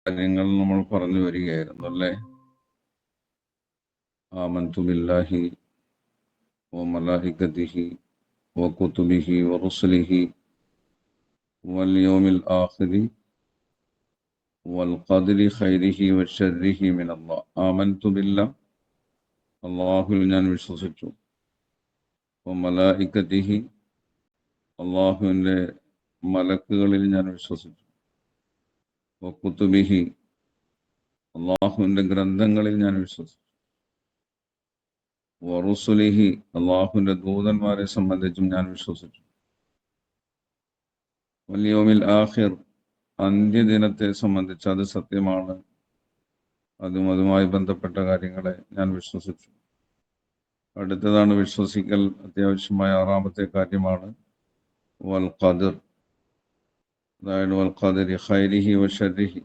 കാര്യങ്ങൾ നമ്മൾ പറഞ്ഞു വരികയായിരുന്നു അല്ലേ? ആമന്തു ബില്ലാഹി വമലായികതിഹി വകുതുബിഹി വറുസുലിഹി വൽയൗമിൽ ആഖിരി വൽഖദരി ഖൈരിഹി വശർരിഹി മിനല്ലാഹ്. ആമന്തു ബില്ലാഹ്, അല്ലാഹുവിൽ ഞാൻ വിശ്വസിച്ചു. വമലായികതിഹി, അല്ലാഹുവിൻ്റെ മലക്കുകളിൽ ഞാൻ വിശ്വസിച്ചു. വകുതുബിഹി, അല്ലാഹുവിൻ്റെ ഗ്രന്ഥങ്ങളിൽ ഞാൻ വിശ്വസിച്ചു. വറുസുലിഹി, അല്ലാഹുവിൻ്റെ ദൂതന്മാരെ സംബന്ധിച്ചും ഞാൻ വിശ്വസിച്ചു. വൽയൗമിൽ ആഖിർ, അന്ത്യദിനത്തെ സംബന്ധിച്ച് അത് സത്യമാണ്, അതുമായി ബന്ധപ്പെട്ട കാര്യങ്ങളെ ഞാൻ വിശ്വസിച്ചു. അടുത്തതാണ് വിശ്വസിക്കൽ, അത്യാവശ്യമായ ആറാമത്തെ കാര്യമാണ് വൽ ഖദർ, അതായത് വൽ ഖദരി ഖൈരിഹി വശർരിഹി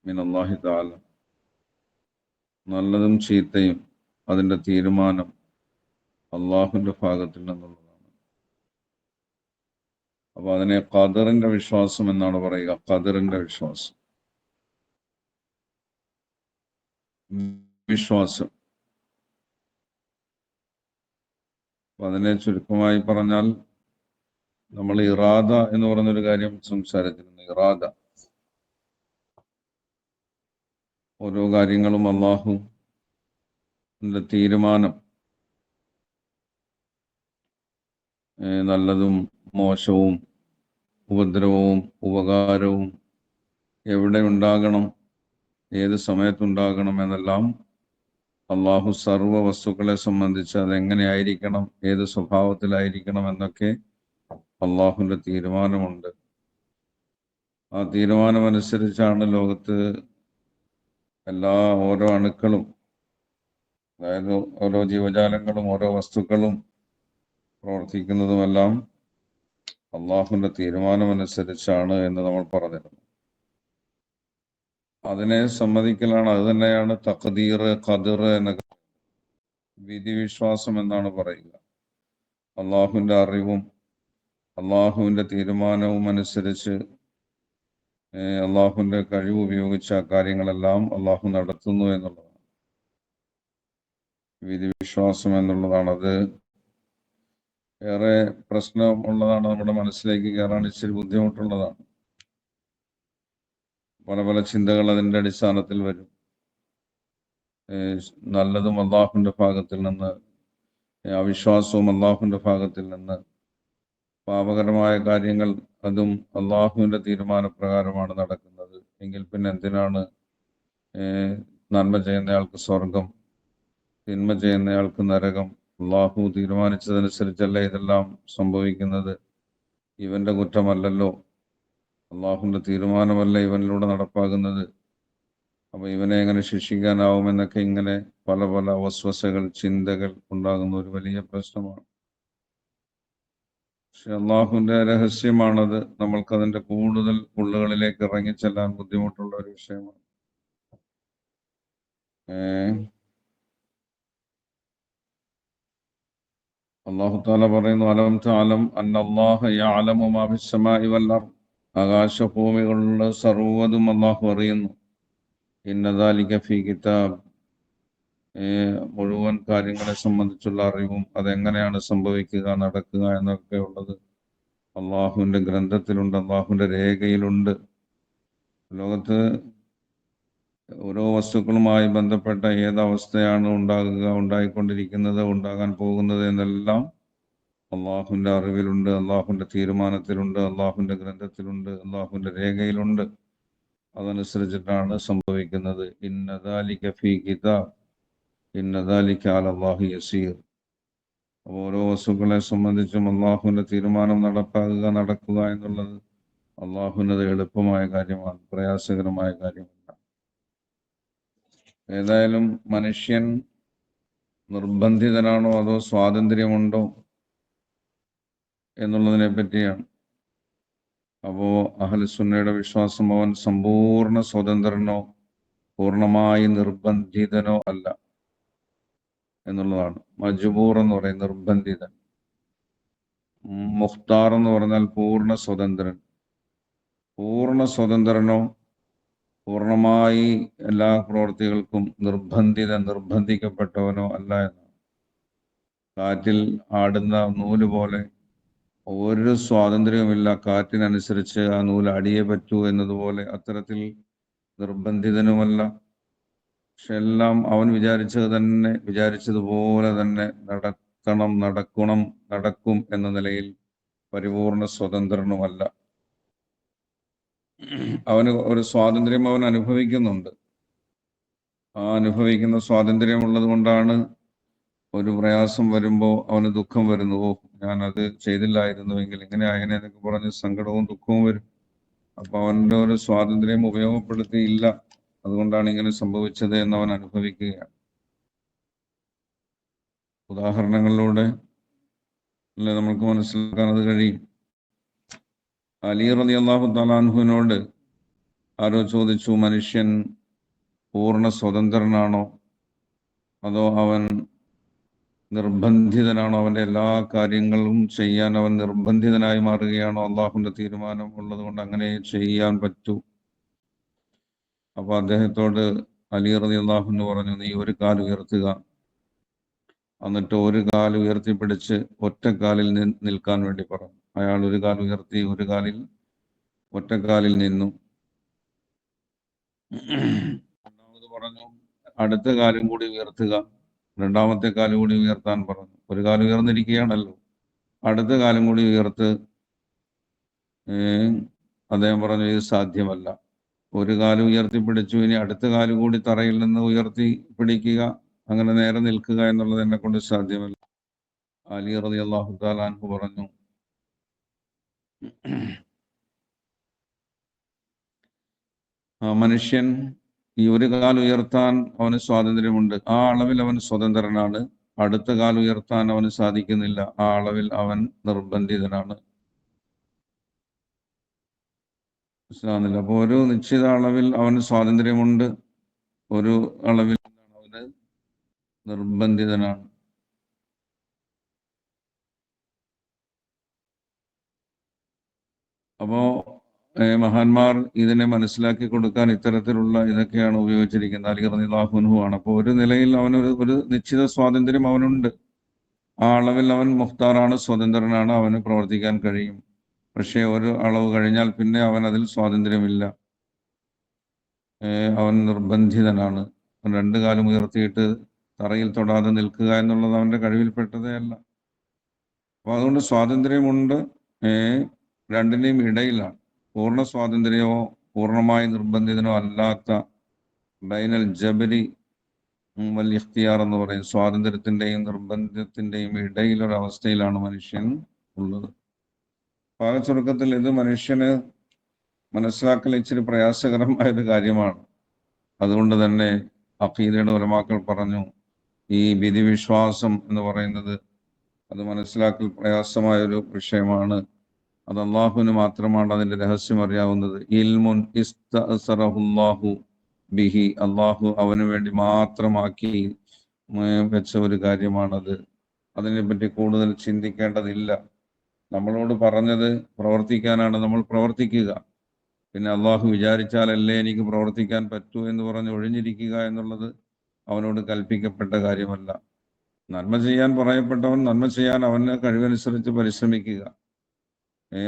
മിനല്ലാഹി തആല, നല്ലതും ചീത്തയും അതിൻ്റെ തീരുമാനം അള്ളാഹുവിൻ്റെ ഭാഗത്തിൽ നിന്നുള്ളതാണ്. അപ്പോൾ അതിനെ ഖദറിൻ്റെ വിശ്വാസം എന്നാണ് പറയുക. ഖദറിൻ്റെ വിശ്വാസം, വിശ്വാസം. അപ്പം അതിനെ ചുരുക്കമായി പറഞ്ഞാൽ, നമ്മൾ ഇറാദ എന്ന് പറയുന്നൊരു കാര്യം സംസാരിച്ചിരുന്നു. ഇറാദ, ഓരോ കാര്യങ്ങളും അള്ളാഹുവിൻ്റെ തീരുമാനം, നല്ലതും മോശവും ഉപദ്രവവും ഉപകാരവും എവിടെ ഉണ്ടാകണം, ഏത് സമയത്തുണ്ടാകണം എന്നെല്ലാം അള്ളാഹു സർവ്വ വസ്തുക്കളെ സംബന്ധിച്ച് അതെങ്ങനെയായിരിക്കണം, ഏത് സ്വഭാവത്തിലായിരിക്കണം എന്നൊക്കെ അള്ളാഹുവിൻ്റെ തീരുമാനമുണ്ട്. ആ തീരുമാനമനുസരിച്ചാണ് ലോകത്ത് ഓരോ അണുക്കളും, അതായത് ഓരോ ജീവജാലങ്ങളും ഓരോ വസ്തുക്കളും പ്രവർത്തിക്കുന്നതുമെല്ലാം അള്ളാഹുവിൻ്റെ തീരുമാനമനുസരിച്ചാണ് എന്ന് നമ്മൾ പറഞ്ഞിരുന്നു. അതിനെ സമ്മതിക്കലാണ്, അത് തന്നെയാണ് തഖ്ദീർ, ഖദർ എന്നൊക്കെ, വിധിവിശ്വാസം എന്നാണ് പറയുക. അള്ളാഹുവിൻ്റെ അറിവും അള്ളാഹുവിൻ്റെ തീരുമാനവും അനുസരിച്ച് അള്ളാഹുവിൻ്റെ കഴിവ് ഉപയോഗിച്ച കാര്യങ്ങളെല്ലാം അള്ളാഹു നടത്തുന്നു എന്നുള്ളതാണ് വിധിവിശ്വാസം എന്നുള്ളതാണ്. അത് ഏറെ പ്രശ്നമുള്ളതാണ്, നമ്മുടെ മനസ്സിലേക്ക് കയറാൻ ഇച്ചിരി ബുദ്ധിമുട്ടുള്ളതാണ്. പല പല ചിന്തകൾ അതിൻ്റെ അടിസ്ഥാനത്തിൽ വരും. നല്ലതും അള്ളാഹുവിൻ്റെ ഭാഗത്തിൽ നിന്ന്, അവിശ്വാസവും അള്ളാഹുവിൻ്റെ ഭാഗത്തിൽ നിന്ന്, പാപകരമായ കാര്യങ്ങൾ അതും അള്ളാഹുവിൻ്റെ തീരുമാനപ്രകാരമാണ് നടക്കുന്നത്. എങ്കിൽ പിന്നെ എന്തിനാണ് നന്മ ചെയ്യുന്നയാൾക്ക് സ്വർഗം, തിന്മ ചെയ്യുന്നയാൾക്ക് നരകം? അള്ളാഹു തീരുമാനിച്ചതനുസരിച്ചല്ലേ ഇതെല്ലാം സംഭവിക്കുന്നത്. ഇവന്റെ കുറ്റമല്ലല്ലോ, അള്ളാഹുവിൻ്റെ തീരുമാനമല്ല ഇവനിലൂടെ നടപ്പാകുന്നത്. അപ്പൊ ഇവനെ എങ്ങനെ ശിക്ഷിക്കാനാവുമെന്നൊക്കെ ഇങ്ങനെ പല പല വസ്വസകൾ, ചിന്തകൾ ഉണ്ടാകുന്ന ഒരു വലിയ പ്രശ്നമാണ്. പക്ഷെ അള്ളാഹുവിന്റെ രഹസ്യമാണത്. നമ്മൾക്കതിന്റെ കൂടുതൽ ഉള്ളുകളിലേക്ക് ഇറങ്ങിച്ചെല്ലാൻ ബുദ്ധിമുട്ടുള്ള ഒരു വിഷയമാണ്. അള്ളാഹു താല പറയുന്നു, അലം തഅലം അന്നല്ലാഹ യഅലമു മാ ഫിസ്സമാഇ വൽ അർദ്. ആകാശഭൂമികളുടെ സർവ്വതും അള്ളാഹു അറിയുന്നു. ഇന്ന ദാലിക ഫീ കിതാബ്. മുഴുവൻ കാര്യങ്ങളെ സംബന്ധിച്ചുള്ള അറിവും അതെങ്ങനെയാണ് സംഭവിക്കുക, നടക്കുക എന്നൊക്കെ ഉള്ളത് അള്ളാഹുവിന്റെ ഗ്രന്ഥത്തിലുണ്ട്, അള്ളാഹുവിന്റെ രേഖയിലുണ്ട്. ലോകത്ത് ഓരോ വസ്തുക്കളുമായി ബന്ധപ്പെട്ട ഏതവസ്ഥയാണ് ഉണ്ടാകുക, ഉണ്ടായിക്കൊണ്ടിരിക്കുന്നത്, ഉണ്ടാകാൻ പോകുന്നത് എന്നെല്ലാം അള്ളാഹുവിന്റെ അറിവിലുണ്ട്, അള്ളാഹുവിന്റെ തീരുമാനത്തിലുണ്ട്, അള്ളാഹുവിന്റെ ഗ്രന്ഥത്തിലുണ്ട്, അള്ളാഹുവിന്റെ രേഖയിലുണ്ട്. അതനുസരിച്ചിട്ടാണ് സംഭവിക്കുന്നത്. ഇന്ന ദാലിക ഫീ കിതാബ് ഇന്ന ദാലിക അലല്ലാഹി യസീർ. ഓരോ വസ്തുക്കളെ സംബന്ധിച്ചും അള്ളാഹുവിന്റെ തീരുമാനം നടക്കുക എന്നുള്ളത് അള്ളാഹുവിനത് എളുപ്പമായ കാര്യമാണ്, പ്രയാസകരമായ കാര്യമല്ല. ഏതായാലും മനുഷ്യൻ നിർബന്ധിതനാണോ അതോ സ്വാതന്ത്ര്യമുണ്ടോ എന്നുള്ളതിനെ പറ്റിയാണ്. അപ്പോ അഹ്ലുസുന്നയുടെ വിശ്വാസം അവൻ സമ്പൂർണ്ണ സ്വതന്ത്രനോ പൂർണ്ണമായി നിർബന്ധിതനോ അല്ല എന്നുള്ളതാണ്. മജ്ബൂർ എന്ന് പറയും നിർബന്ധിതൻ. മുഖ്താർ എന്ന് പറഞ്ഞാൽ പൂർണ്ണ സ്വതന്ത്രൻ. പൂർണ്ണ സ്വതന്ത്രനോ പൂർണ്ണമായി എല്ലാ പ്രവൃത്തികൾക്കും നിർബന്ധിക്കപ്പെട്ടവനോ അല്ല എന്നാണ്. കാറ്റിൽ ആടുന്ന നൂല് പോലെ ഒരു സ്വാതന്ത്ര്യവുമില്ല. കാറ്റിനനുസരിച്ച് ആ നൂല് അടിയേ പറ്റൂ എന്നതുപോലെ അത്തരത്തിൽ നിർബന്ധിതനുമല്ല. പക്ഷെ എല്ലാം അവൻ വിചാരിച്ചതുപോലെ തന്നെ നടക്കും എന്ന നിലയിൽ പരിപൂർണ സ്വതന്ത്രനുമല്ല. അവന് ഒരു സ്വാതന്ത്ര്യം അവൻ അനുഭവിക്കുന്നുണ്ട്. ആ അനുഭവിക്കുന്ന സ്വാതന്ത്ര്യം ഉള്ളത് കൊണ്ടാണ് ഒരു പ്രയാസം വരുമ്പോൾ അവന് ദുഃഖം വരുന്നു. ഞാൻ അത് ചെയ്തില്ലായിരുന്നുവെങ്കിൽ ഇങ്ങനെ ആയനെ എന്നൊക്കെ പറഞ്ഞ് സങ്കടവും ദുഃഖവും വരും. അപ്പൊ അവന്റെ ഒരു സ്വാതന്ത്ര്യം ഉപയോഗപ്പെടുത്തിയില്ല, അതുകൊണ്ടാണ് ഇങ്ങനെ സംഭവിച്ചത് എന്ന് അവൻ അനുഭവിക്കുകയാണ്. ഉദാഹരണങ്ങളിലൂടെ അല്ലെ നമുക്ക് മനസ്സിലാക്കാൻ അത് കഴിയും. അലി റളിയല്ലാഹു തആല അൻഹുവിനോട് ആരോ ചോദിച്ചു, മനുഷ്യൻ പൂർണ്ണ സ്വതന്ത്രനാണോ അതോ അവൻ നിർബന്ധിതനാണോ? അവന്റെ എല്ലാ കാര്യങ്ങളും ചെയ്യാൻ അവൻ നിർബന്ധിതനായി മാറുകയാണോ? അള്ളാഹുവിന്റെ തീരുമാനം ഉള്ളത് കൊണ്ട് അങ്ങനെ ചെയ്യാൻ പറ്റൂ. അപ്പൊ അദ്ദേഹത്തോട് അലി റളിയല്ലാഹു അൻഹു പറഞ്ഞു, നീ ഒരു കാൽ ഉയർത്തുക, എന്നിട്ട് ഒരു കാൽ ഉയർത്തിപ്പിടിച്ച് ഒറ്റക്കാലിൽ നിൽക്കാൻ വേണ്ടി പറഞ്ഞു. അയാൾ ഒരു കാൽ ഉയർത്തി, ഒരു കാലിൽ ഒറ്റക്കാലിൽ നിന്നു. രണ്ടാമത് പറഞ്ഞു, അടുത്ത കാലും കൂടി ഉയർത്തുക. രണ്ടാമത്തെ കാലും കൂടി ഉയർത്താൻ പറഞ്ഞു. ഒരു കാലം ഉയർന്നിരിക്കുകയാണല്ലോ, അടുത്ത കാലം കൂടി ഉയർത്ത്. അദ്ദേഹം പറഞ്ഞു, ഇത് സാധ്യമല്ല. ഒരു കാലം ഉയർത്തിപ്പിടിച്ചു, ഇനി അടുത്ത കാലം കൂടി തറയിൽ നിന്ന് ഉയർത്തി പിടിക്കുക, അങ്ങനെ നേരെ നിൽക്കുക എന്നുള്ളത് എന്നെ കൊണ്ട് സാധ്യമല്ല. അലി റളിയല്ലാഹു തആല അൻഹു പറഞ്ഞു, മനുഷ്യൻ ഈ ഒരു കാൽ ഉയർത്താൻ അവന് സ്വാതന്ത്ര്യമുണ്ട്, ആ അളവിൽ അവൻ സ്വതന്ത്രനാണ്. അടുത്ത കാൽ ഉയർത്താൻ അവന് സാധിക്കുന്നില്ല, ആ അളവിൽ അവൻ നിർബന്ധിതനാണ്. മനസ്സിലാവുന്നില്ല? അപ്പൊ ഒരു നിശ്ചിത അളവിൽ അവന് സ്വാതന്ത്ര്യമുണ്ട്, ഒരു അളവിൽ അവന് നിർബന്ധിതനാണ്. അപ്പോ മഹാന്മാർ ഇതിനെ മനസ്സിലാക്കി കൊടുക്കാൻ ഇത്തരത്തിലുള്ള ഇതൊക്കെയാണ് ഉപയോഗിച്ചിരിക്കുന്നത്. അലി റളിയല്ലാഹു അൻഹു ആണ്. അപ്പോൾ ഒരു നിലയിൽ ഒരു നിശ്ചിത സ്വാതന്ത്ര്യം അവനുണ്ട്. ആ അളവിൽ അവൻ മുഖ്താറാണ്, സ്വതന്ത്രനാണ്, അവന് പ്രവർത്തിക്കാൻ കഴിയും. പക്ഷെ ഒരു അളവ് കഴിഞ്ഞാൽ പിന്നെ അവൻ അതിൽ സ്വാതന്ത്ര്യമില്ല, അവൻ നിർബന്ധിതനാണ്. രണ്ടു കാലം ഉയർത്തിയിട്ട് തറയിൽ തൊടാതെ നിൽക്കുക എന്നുള്ളത് അവന്റെ കഴിവിൽപ്പെട്ടതേ അല്ല. അപ്പൊ അതുകൊണ്ട് സ്വാതന്ത്ര്യമുണ്ട്, രണ്ടിനെയും ഇടയിലാണ്. പൂർണ്ണ സ്വാതന്ത്ര്യമോ പൂർണ്ണമായി നിർബന്ധിതനോ അല്ലാത്ത ബൈനൽ ജബരി വൽ ഇഖ്തിയാർ എന്ന് പറയും, സ്വാതന്ത്ര്യത്തിന്റെയും നിർബന്ധത്തിന്റെയും ഇടയിലൊരവസ്ഥയിലാണ് മനുഷ്യൻ ഉള്ളത്. പാക ചുരുക്കത്തിൽ ഇത് മനുഷ്യന് മനസ്സിലാക്കൽ ഇച്ചിരി പ്രയാസകരമായ ഒരു കാര്യമാണ്. അതുകൊണ്ട് തന്നെ അഖീദയുടെ ഉലമാക്കൾ പറഞ്ഞു, ഈ വിധിവിശ്വാസം എന്ന് പറയുന്നത് അത് മനസ്സിലാക്കൽ പ്രയാസമായൊരു വിഷയമാണ്. അത് അള്ളാഹുവിന് മാത്രമാണ് അതിന്റെ രഹസ്യം അറിയാവുന്നത്. ഇൽമുൻ ഇസ്തഅസറഹുല്ലാഹു ബിഹി, അള്ളാഹു അവന് വേണ്ടി മാത്രമാക്കി വെച്ച ഒരു കാര്യമാണത്. അതിനെപ്പറ്റി കൂടുതൽ ചിന്തിക്കേണ്ടതില്ല. നമ്മളോട് പറഞ്ഞത് പ്രവർത്തിക്കാനാണ്, നമ്മൾ പ്രവർത്തിക്കുക. പിന്നെ അള്ളാഹു വിചാരിച്ചാലല്ലേ എനിക്ക് പ്രവർത്തിക്കാൻ പറ്റൂ എന്ന് പറഞ്ഞ് ഒഴിഞ്ഞിരിക്കുക എന്നുള്ളത് അവനോട് കൽപ്പിക്കപ്പെട്ട കാര്യമല്ല. നന്മ ചെയ്യാൻ പറയപ്പെട്ടവൻ നന്മ ചെയ്യാൻ അവന് കഴിവനുസരിച്ച് പരിശ്രമിക്കുക,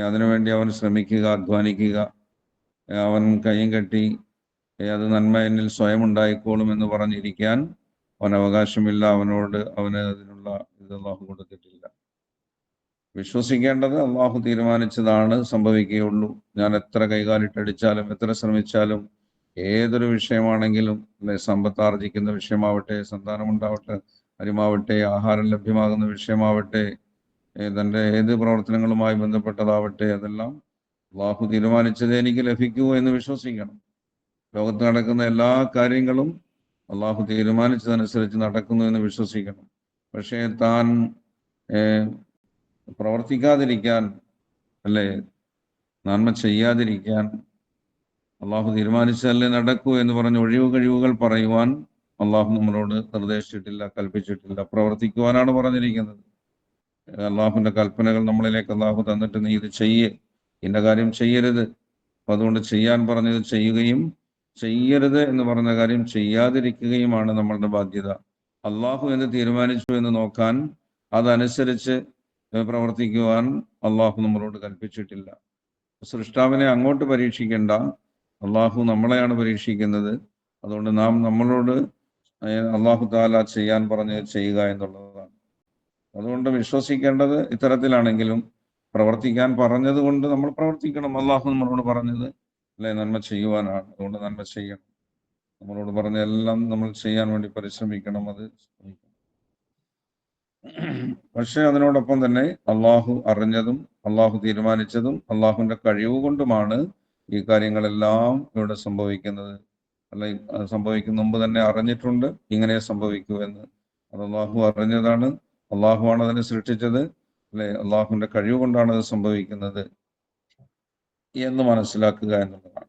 അതിനുവേണ്ടി അവൻ ശ്രമിക്കുക, അധ്വാനിക്കുക. അവൻ കൈയും കെട്ടി അത് നന്മ എന്നിൽ സ്വയം ഉണ്ടായിക്കോളും എന്ന് പറഞ്ഞിരിക്കാൻ അവൻ അവകാശമില്ല. അവന് അതിനുള്ള ഇത് അള്ളാഹു കൊടുത്തിട്ടില്ല. വിശ്വസിക്കേണ്ടത് അള്ളാഹു തീരുമാനിച്ചതാണ് സംഭവിക്കുകയുള്ളൂ. ഞാൻ എത്ര കൈകാലിട്ടടിച്ചാലും എത്ര ശ്രമിച്ചാലും ഏതൊരു വിഷയമാണെങ്കിലും, സമ്പത്താർജിക്കുന്ന വിഷയമാവട്ടെ, സന്താനമുണ്ടാവട്ടെ, കാര്യമാവട്ടെ, ആഹാരം ലഭ്യമാകുന്ന വിഷയമാവട്ടെ, തൻ്റെ ഏത് പ്രവർത്തനങ്ങളുമായി ബന്ധപ്പെട്ടതാവട്ടെ, അതെല്ലാം അള്ളാഹു തീരുമാനിച്ചതേ എനിക്ക് ലഭിക്കൂ എന്ന് വിശ്വസിക്കണം. ലോകത്ത് നടക്കുന്ന എല്ലാ കാര്യങ്ങളും അള്ളാഹു തീരുമാനിച്ചതനുസരിച്ച് നടക്കുന്നു എന്ന് വിശ്വസിക്കണം. പക്ഷേ താൻ പ്രവർത്തിക്കാതിരിക്കാൻ, അല്ലെ, നന്മ ചെയ്യാതിരിക്കാൻ അള്ളാഹു തീരുമാനിച്ചതല്ലേ നടക്കൂ എന്ന് പറഞ്ഞ് ഒഴിവ് കഴിവുകൾ പറയുവാൻ അള്ളാഹു നമ്മളോട് നിർദ്ദേശിച്ചിട്ടില്ല, കൽപ്പിച്ചിട്ടില്ല. പ്രവർത്തിക്കുവാനാണ് പറഞ്ഞിരിക്കുന്നത്. അള്ളാഹുവിന്റെ കൽപ്പനകൾ നമ്മളിലേക്ക് അള്ളാഹു തന്നിട്ട് നീ ഇത് ചെയ്യ്, ഇന്ന കാര്യം ചെയ്യരുത്, അപ്പൊ അതുകൊണ്ട് ചെയ്യാൻ പറഞ്ഞത് ചെയ്യുകയും ചെയ്യരുത് എന്ന് പറഞ്ഞ കാര്യം ചെയ്യാതിരിക്കുകയുമാണ് നമ്മളുടെ ബാധ്യത. അള്ളാഹു എന്ന് തീരുമാനിച്ചു എന്ന് നോക്കാൻ, അതനുസരിച്ച് പ്രവർത്തിക്കുവാൻ അള്ളാഹു നമ്മളോട് കൽപ്പിച്ചിട്ടില്ല. സൃഷ്ടാവിനെ അങ്ങോട്ട് പരീക്ഷിക്കേണ്ട, അള്ളാഹു നമ്മളെയാണ് പരീക്ഷിക്കുന്നത്. അതുകൊണ്ട് നാം നമ്മളോട് അള്ളാഹു താല ചെയ്യാൻ പറഞ്ഞത് ചെയ്യുക എന്നുള്ളതാണ്. അതുകൊണ്ട് വിശ്വസിക്കേണ്ടത് ഇത്തരത്തിലാണെങ്കിലും പ്രവർത്തിക്കാൻ പറഞ്ഞത് കൊണ്ട് നമ്മൾ പ്രവർത്തിക്കണം. അള്ളാഹു നമ്മളോട് പറഞ്ഞത് അല്ലെ നന്മ ചെയ്യുവാനാണ്, അതുകൊണ്ട് നന്മ ചെയ്യണം. നമ്മളോട് പറഞ്ഞ എല്ലാം നമ്മൾ ചെയ്യാൻ വേണ്ടി പരിശ്രമിക്കണം. അത് പക്ഷെ അതിനോടൊപ്പം തന്നെ അള്ളാഹു അറിഞ്ഞതും അള്ളാഹു തീരുമാനിച്ചതും അള്ളാഹുവിന്റെ കഴിവ് കൊണ്ടുമാണ് ഈ കാര്യങ്ങളെല്ലാം ഇവിടെ സംഭവിക്കുന്നത്. അല്ല, സംഭവിക്കുന്ന മുമ്പ് തന്നെ അറിഞ്ഞിട്ടുണ്ട് ഇങ്ങനെ സംഭവിക്കൂ എന്ന്. അത് അള്ളാഹു അറിഞ്ഞതാണ്, അള്ളാഹുവാണ് അതിനെ സൃഷ്ടിച്ചത്, അല്ലെ, അള്ളാഹുവിന്റെ കഴിവ് കൊണ്ടാണ് അത് സംഭവിക്കുന്നത് എന്ന് മനസ്സിലാക്കുക എന്നുള്ളതാണ്.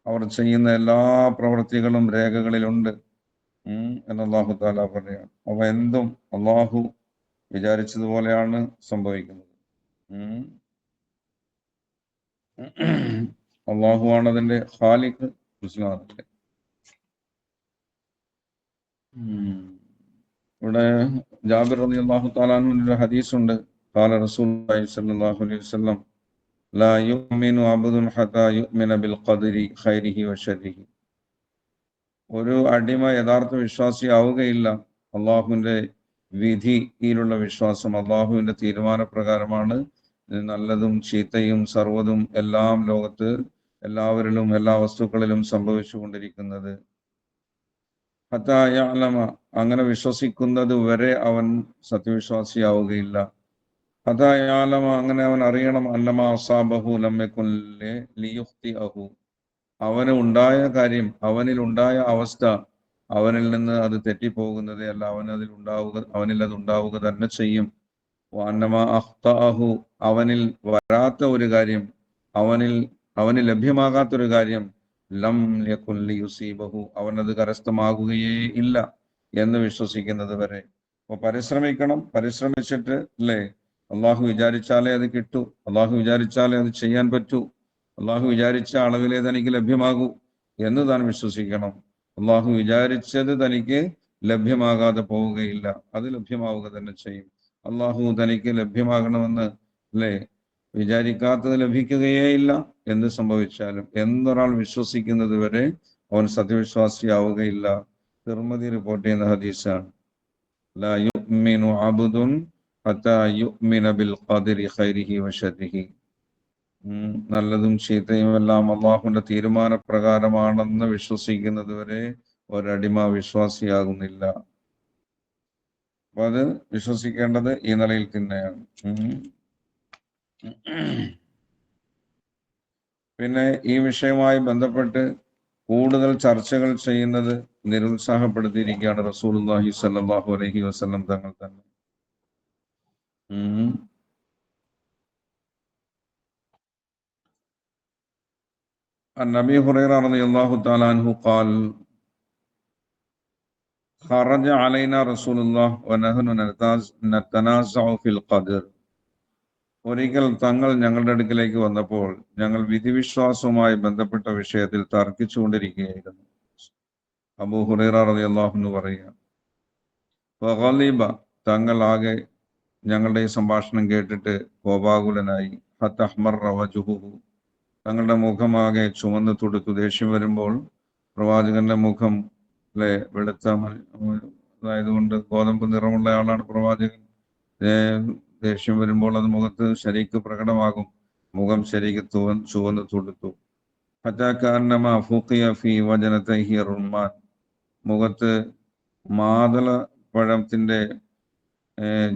അവർ ചെയ്യുന്ന എല്ലാ പ്രവൃത്തികളും രേഖകളിലുണ്ട് എന്ന് അള്ളാഹു താല പറയുകയാണ്. അവ എന്തും അള്ളാഹു വിചാരിച്ചതുപോലെയാണ് സംഭവിക്കുന്നത്. അള്ളാഹുവാണ് അതിന്റെ ഖാലിഖ്. മനസ്സിലാകത്തില്ലേ? ഇവിടെ ജാബിർ റളിയല്ലാഹു തആല അൻഹുവിന്റെ ഹദീസുണ്ട്. ഖാല റസൂലുള്ളാഹി സ്വല്ലല്ലാഹു അലൈഹി വസല്ലം ലാ യുഅ്മിനു അബ്ദുൻ ഹത്താ യുഅ്മിന ബിൽ ഖദരി ഖൈരിഹി വശർരിഹി. ഒരു അടിമ യഥാർത്ഥ വിശ്വാസിയാവുകയില്ല. അള്ളാഹുവിന്റെ വിധിയിലുള്ള വിശ്വാസം, അള്ളാഹുവിന്റെ തീരുമാനപ്രകാരമാണ് നല്ലതും ചീത്തയും സർവ്വതും എല്ലാം ലോകത്ത് എല്ലാവരിലും എല്ലാ വസ്തുക്കളിലും സംഭവിച്ചു കൊണ്ടിരിക്കുന്നത്. ഹത്താ യഅലമ, അങ്ങനെ വിശ്വസിക്കുന്നത് വരെ അവൻ സത്യവിശ്വാസിയാവുകയില്ല. ഹത്താ യഅലമ, അങ്ങനെ അവൻ അറിയണം, അന്നമാ അസാബഹു ലം യകുൻ ലിയുഖ്തിഅഹു, അവന് ഉണ്ടായ കാര്യം, അവനിൽ ഉണ്ടായ അവസ്ഥ, അവനിൽ നിന്ന് അത് തെറ്റിപ്പോകുന്നതേ അല്ല, അവനിൽ അത് ഉണ്ടാവുക തന്നെ ചെയ്യും. അന്നമാ അഖ്തഅഹു, അവനിൽ വരാത്ത ഒരു കാര്യം, അവന് ലഭ്യമാകാത്തൊരു കാര്യം, ലം യകുൻ ലിയുസീബഹു, അവനത് കരസ്ഥമാകുകയേ ഇല്ല എന്ന് വിശ്വസിക്കുന്നത് വരെ. അപ്പൊ പരിശ്രമിക്കണം. പരിശ്രമിച്ചിട്ട്, അല്ലേ, അള്ളാഹു വിചാരിച്ചാലേ അത് കിട്ടൂ, അള്ളാഹു വിചാരിച്ചാലേ അത് ചെയ്യാൻ പറ്റൂ, അള്ളാഹു വിചാരിച്ച അളവിലേ തനിക്ക് ലഭ്യമാകൂ എന്ന് താൻ വിശ്വസിക്കണം. അള്ളാഹു വിചാരിച്ചത് തനിക്ക് ലഭ്യമാകാതെ പോവുകയില്ല, അത് ലഭ്യമാവുക തന്നെ ചെയ്യും. അള്ളാഹു തനിക്ക് ലഭ്യമാകണമെന്ന്, അല്ലേ, വിചാരിക്കാത്തത് ലഭിക്കുകയേ ഇല്ല. എന്ത് സംഭവിച്ചാലും എന്നൊരാൾ വിശ്വസിക്കുന്നത് വരെ അവൻ സത്യവിശ്വാസിയാവുകയില്ല. തിർമിദി റിപ്പോർട്ട് ചെയ്യുന്ന ഹദീസാണ്. ലാ യുഅ്മിനു അബ്ദുൻ ഹത്താ യുഅ്മിന ബിൽ ഖദരി ഖൈരിഹി വശർരിഹി. നല്ലതും ചീത്തയും എല്ലാം അള്ളാഹുവിന്റെ തീരുമാനപ്രകാരമാണെന്ന് വിശ്വസിക്കുന്നത് വരെ ഒരടിമ വിശ്വാസിയാകുന്നില്ല. അപ്പൊ അത് വിശ്വസിക്കേണ്ടത് ഈ നിലയിൽ തന്നെയാണ്. പിന്നെ ഈ വിഷയവുമായി ബന്ധപ്പെട്ട് കൂടുതൽ ചർച്ചകൾ ചെയ്യുന്നത് നിരുത്സാഹപ്പെടുത്തിയിരിക്കുകയാണ് റസൂലുള്ളാഹി സ്വല്ലല്ലാഹു അലൈഹി വസല്ലം തങ്ങൾ തന്നെ. عن أبي هريرة رضي الله تعالى عنه قال خرج علينا رسول الله ونحن نتنازع في القدر. ഒരിക്കൽ തങ്ങൾ ഞങ്ങളുടെ അടുക്കിലേക്ക് വന്നപ്പോൾ ഞങ്ങൾ വിധിവിശ്വാസവുമായി ബന്ധപ്പെട്ട വിഷയത്തിൽ തർക്കിച്ചുകൊണ്ടിരിക്കുകയായിരുന്നു. അബൂ ഹുറൈറ റളിയല്ലാഹു അൻഹു പറയുക, ഫഗളിബ, തങ്ങൾ ആകെ ഞങ്ങളുടെ ഈ സംഭാഷണം കേട്ടിട്ട് കോപാകുലനായി. ഹത്തഹ്മറ വജ്ഹുഹു, തങ്ങളുടെ മുഖമാകെ ചുവന്ന് തുടുത്തു. ദേഷ്യം വരുമ്പോൾ പ്രവാചകന്റെ മുഖം വെളുത്ത അതായതുകൊണ്ട് ഗോതമ്പ് നിറമുള്ള ആളാണ് പ്രവാചകൻ. ദേഷ്യം വരുമ്പോൾ അത് മുഖത്ത് ശരിക്ക് പ്രകടമാകും. മുഖം ശരിക്ക് ചുവന്ന് തുടുത്തു. മുഖത്ത് മാതള പഴത്തിന്റെ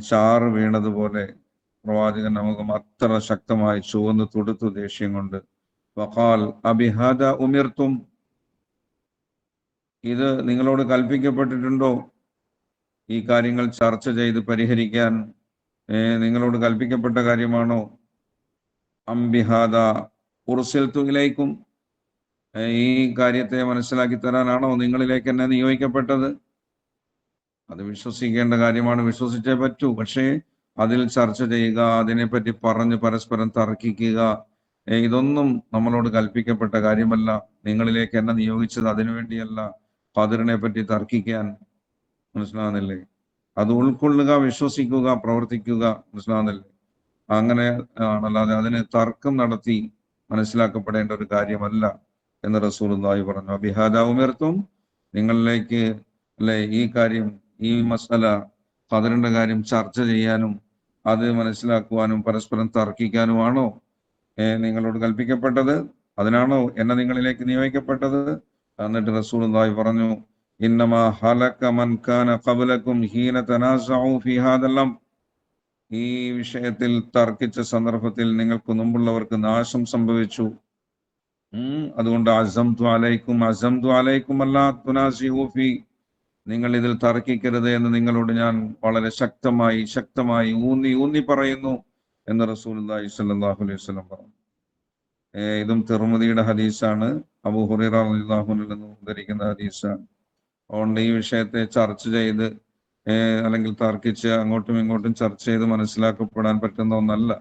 ചാറ് വീണതുപോലെ പ്രവാചകന്റെ മുഖം അത്ര ശക്തമായി ചുവന്ന് തുടുത്തു ദേഷ്യം കൊണ്ട്. വഖാൽ അബിഹാദ ഉമിർത്തും, ഇത് നിങ്ങളോട് കൽപ്പിക്കപ്പെട്ടിട്ടുണ്ടോ? ഈ കാര്യങ്ങൾ ചർച്ച ചെയ്ത് പരിഹരിക്കാൻ നിങ്ങളോട് കൽപ്പിക്കപ്പെട്ട കാര്യമാണോ? അംബിഹാദ ഉർസിൽതു ഇലൈക്കും, ഈ കാര്യത്തെ മനസ്സിലാക്കി തരാനാണോ നിങ്ങളിലേക്ക് എന്നെ നിയോഗിക്കപ്പെട്ടത്? അത് വിശ്വസിക്കേണ്ട കാര്യമാണ്, വിശ്വസിച്ചേ പറ്റൂ. പക്ഷേ അതിൽ ചർച്ച ചെയ്യുക, അതിനെപ്പറ്റി പറഞ്ഞ് പരസ്പരം തർക്കിക്കുക, ഇതൊന്നും നമ്മളോട് കൽപ്പിക്കപ്പെട്ട കാര്യമല്ല. നിങ്ങളിലേക്ക് എന്നെ നിയോഗിച്ചത് അതിനുവേണ്ടിയല്ല, ഖദറിനെ പറ്റി തർക്കിക്കാൻ. മനസ്സിലാകുന്നില്ലേ? അത് ഉൾക്കൊള്ളുക, വിശ്വസിക്കുക, പ്രവർത്തിക്കുക. മനസ്സിലാകുന്നില്ലേ? അങ്ങനെ ആണല്ലാതെ അതിന് തർക്കം നടത്തി മനസ്സിലാക്കപ്പെടേണ്ട ഒരു കാര്യമല്ല എന്ന് റസൂലുള്ളാഹി പറഞ്ഞു. ബിഹാദ ഉമിർത്തും, നിങ്ങളിലേക്ക് ഈ കാര്യം, ഈ മസല ഖദറിന്റെ കാര്യം ചർച്ച ചെയ്യാനും അത് മനസ്സിലാക്കുവാനും പരസ്പരം തർക്കിക്കാനുമാണോ നിങ്ങളോട് കൽപ്പിക്കപ്പെട്ടത്? അതിനാണോ എന്നെ നിങ്ങളിലേക്ക് നിയോഗിക്കപ്പെട്ടത്? എന്നിട്ട് റസൂലുള്ളാഹി പറഞ്ഞു, ഇന്നമാ ഹലക മൻ കാന ഖബ്ലകും ഹീന തനാസഉ ഫീ ഹാദൽ അംർ, ഈ വിഷയത്തിൽ തർക്കിച്ച സന്ദർഭത്തിൽ നിങ്ങൾക്ക് മുമ്പുള്ളവർക്ക് നാശം സംഭവിച്ചു. അതുകൊണ്ട് അസംതു അലൈക്കും അല്ലാ തുനാസിഉ ഫീ, നിങ്ങൾ ഇതിൽ തർക്കിക്കരുത് എന്ന് നിങ്ങളോട് ഞാൻ വളരെ ശക്തമായി ഊന്നി പറയുന്നു എന്ന് റസൂലുള്ളാഹി സ്വല്ലല്ലാഹു അലൈഹി വസല്ലം പറഞ്ഞു. ഇതും തിർമിദിയുടെ ഹദീസാണ്, അബൂ ഹുറൈറ റളിയല്ലാഹു അൻഹു നിന്ന് ഉദ്ധരിക്കുന്ന ഹദീസാണ്. അതുകൊണ്ട് ഈ വിഷയത്തെ ചർച്ച ചെയ്ത് അല്ലെങ്കിൽ തർക്കിച്ച് അങ്ങോട്ടും ഇങ്ങോട്ടും ചർച്ച ചെയ്ത് മനസ്സിലാക്കപ്പെടാൻ പറ്റുന്ന ഒന്നല്ല.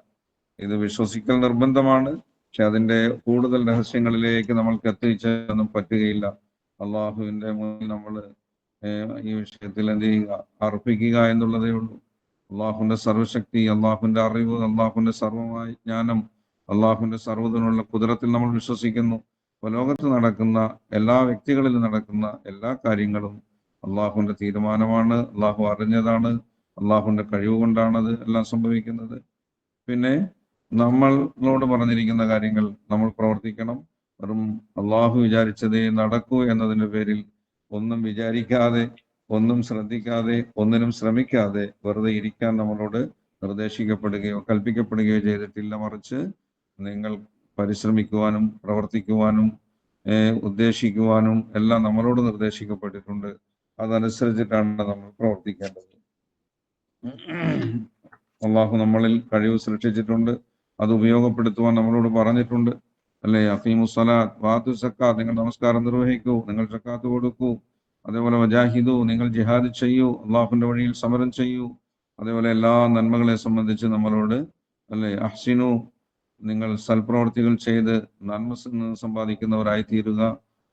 ഇത് വിശ്വസിക്കൽ നിർബന്ധമാണ്. പക്ഷെ അതിന്റെ കൂടുതൽ രഹസ്യങ്ങളിലേക്ക് നമ്മൾക്ക് എത്തിച്ചൊന്നും പറ്റുകയില്ല. അള്ളാഹുവിന്റെ മുന്നിൽ നമ്മൾ ഈ വിഷയത്തിൽ എന്ത് ചെയ്യുക, അർപ്പിക്കുക എന്നുള്ളതേ ഉള്ളൂ. അള്ളാഹുവിന്റെ സർവശക്തി, അള്ളാഹുവിന്റെ അറിവ്, അള്ളാഹുവിന്റെ സർവമായ ജ്ഞാനം, അള്ളാഹുവിന്റെ സർവ്വതിനുള്ള കുദറത്തിൽ നമ്മൾ വിശ്വസിക്കുന്നു. ലോകത്ത് നടക്കുന്ന എല്ലാ വ്യക്തികളിലും നടക്കുന്ന എല്ലാ കാര്യങ്ങളും അള്ളാഹുവിന്റെ തീരുമാനമാണ്, അള്ളാഹു അറിഞ്ഞതാണ്, അള്ളാഹുവിന്റെ കഴിവ് കൊണ്ടാണത് എല്ലാം സംഭവിക്കുന്നത്. പിന്നെ നമ്മളോട് പറഞ്ഞിരിക്കുന്ന കാര്യങ്ങൾ നമ്മൾ പ്രവർത്തിക്കണം. വെറും അള്ളാഹു വിചാരിച്ചതേ നടക്കൂ എന്നതിന്റെ പേരിൽ ഒന്നും വിചാരിക്കാതെ, ഒന്നും ശ്രദ്ധിക്കാതെ, ഒന്നിനും ശ്രമിക്കാതെ വെറുതെ ഇരിക്കാൻ നമ്മളോട് നിർദ്ദേശിക്കപ്പെടുകയോ കൽപ്പിക്കപ്പെടുകയോ ചെയ്തിട്ടില്ല. മറിച്ച് നിങ്ങൾ പരിശ്രമിക്കുവാനും പ്രവർത്തിക്കുവാനും ഉദ്ദേശിക്കുവാനും എല്ലാം നമ്മളോട് നിർദ്ദേശിക്കപ്പെട്ടിട്ടുണ്ട്. അതനുസരിച്ചിട്ടാണ് നമ്മൾ പ്രവർത്തിക്കേണ്ടത്. അള്ളാഹു നമ്മളിൽ കഴിവ് സൃഷ്ടിച്ചിട്ടുണ്ട്, അത് ഉപയോഗപ്പെടുത്തുവാൻ നമ്മളോട് പറഞ്ഞിട്ടുണ്ട്. അല്ലെ, അഖീമുസ്സലാത്ത് വാതു സക്കാത്ത്, നിങ്ങൾ നമസ്കാരം നിർവഹിക്കൂ, നിങ്ങൾ സക്കാത്ത് കൊടുക്കൂ. അതേപോലെ വജാഹിദു, നിങ്ങൾ ജിഹാദ് ചെയ്യൂ, അള്ളാഹുവിന്റെ വഴിയിൽ സമരം ചെയ്യൂ. അതേപോലെ എല്ലാ നന്മകളെ സംബന്ധിച്ച് നമ്മളോട് അഹ്സിനു, നിങ്ങൾ സൽപ്രവർത്തികൾ ചെയ്ത് നന്മ സമ്പാദിക്കുന്നവരായി തീരുക,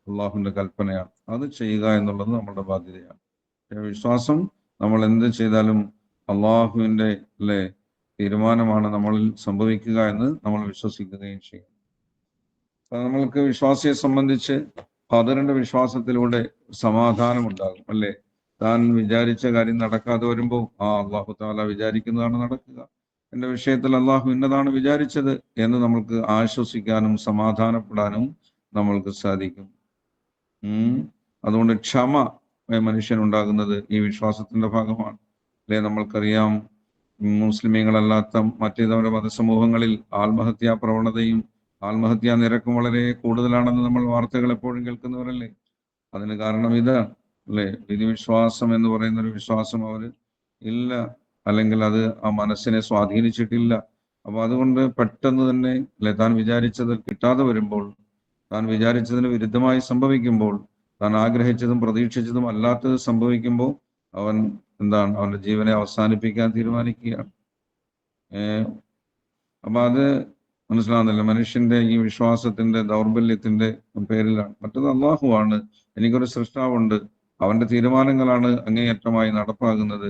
അള്ളാഹുവിന്റെ കൽപ്പനയാണ്. അത് ചെയ്യുക എന്നുള്ളത് നമ്മുടെ ബാധ്യതയാണ്. വിശ്വാസം, നമ്മൾ എന്ത് ചെയ്താലും അള്ളാഹുവിന്റെ തീരുമാനമാണ് നമ്മളിൽ സംഭവിക്കുക എന്ന് നമ്മൾ വിശ്വസിക്കുകയും ചെയ്യും. നമ്മൾക്ക് വിശ്വാസിയെ സംബന്ധിച്ച് ഖദറിന്റെ വിശ്വാസത്തിലൂടെ സമാധാനം ഉണ്ടാകും. അല്ലെ, താൻ വിചാരിച്ച കാര്യം നടക്കാതെ വരുമ്പോൾ അള്ളാഹു തആല വിചാരിക്കുന്നതാണ് നടക്കുക, എന്റെ വിഷയത്തിൽ അള്ളാഹു ഇന്നതാണ് വിചാരിച്ചത് എന്ന് നമ്മൾക്ക് ആശ്വസിക്കാനും സമാധാനപ്പെടാനും നമ്മൾക്ക് സാധിക്കും. അതുകൊണ്ട് ക്ഷമ മനുഷ്യനുണ്ടാകുന്നത് ഈ വിശ്വാസത്തിന്റെ ഭാഗമാണ്. അല്ലെ, നമ്മൾക്കറിയാം, മുസ്ലിമീങ്ങളല്ലാത്ത മറ്റേതവരുടെ മതസമൂഹങ്ങളിൽ ആത്മഹത്യാ പ്രവണതയും ആത്മഹത്യാ നിരക്കും വളരെ കൂടുതലാണെന്ന് നമ്മൾ വാർത്തകൾ എപ്പോഴും കേൾക്കുന്നവരല്ലേ. അതിന് കാരണം ഇതാണ് അല്ലേ, വിധിവിശ്വാസം എന്ന് പറയുന്ന ഒരു വിശ്വാസം അവർ ഇല്ല, അല്ലെങ്കിൽ അത് ആ മനസ്സിനെ സ്വാധീനിച്ചിട്ടില്ല. അപ്പൊ അതുകൊണ്ട് പെട്ടെന്ന് തന്നെ അല്ലെ, താൻ വിചാരിച്ചത് കിട്ടാതെ വരുമ്പോൾ, താൻ വിചാരിച്ചതിന് വിരുദ്ധമായി സംഭവിക്കുമ്പോൾ, താൻ ആഗ്രഹിച്ചതും പ്രതീക്ഷിച്ചതും അല്ലാത്തത് സംഭവിക്കുമ്പോൾ അവൻ എന്താണ്, അവന്റെ ജീവനെ അവസാനിപ്പിക്കാൻ തീരുമാനിക്കുകയാണ്. അപ്പൊ അത് മനസ്സിലാവുന്നില്ല. മനുഷ്യന്റെ ഈ വിശ്വാസത്തിന്റെ ദൗർബല്യത്തിന്റെ പേരിലാണ്. മറ്റത് അള്ളാഹുവാണ്, എനിക്കൊരു സൃഷ്ടാവുണ്ട്, അവന്റെ തീരുമാനങ്ങളാണ് അങ്ങേയറ്റമായി നടപ്പാകുന്നത്.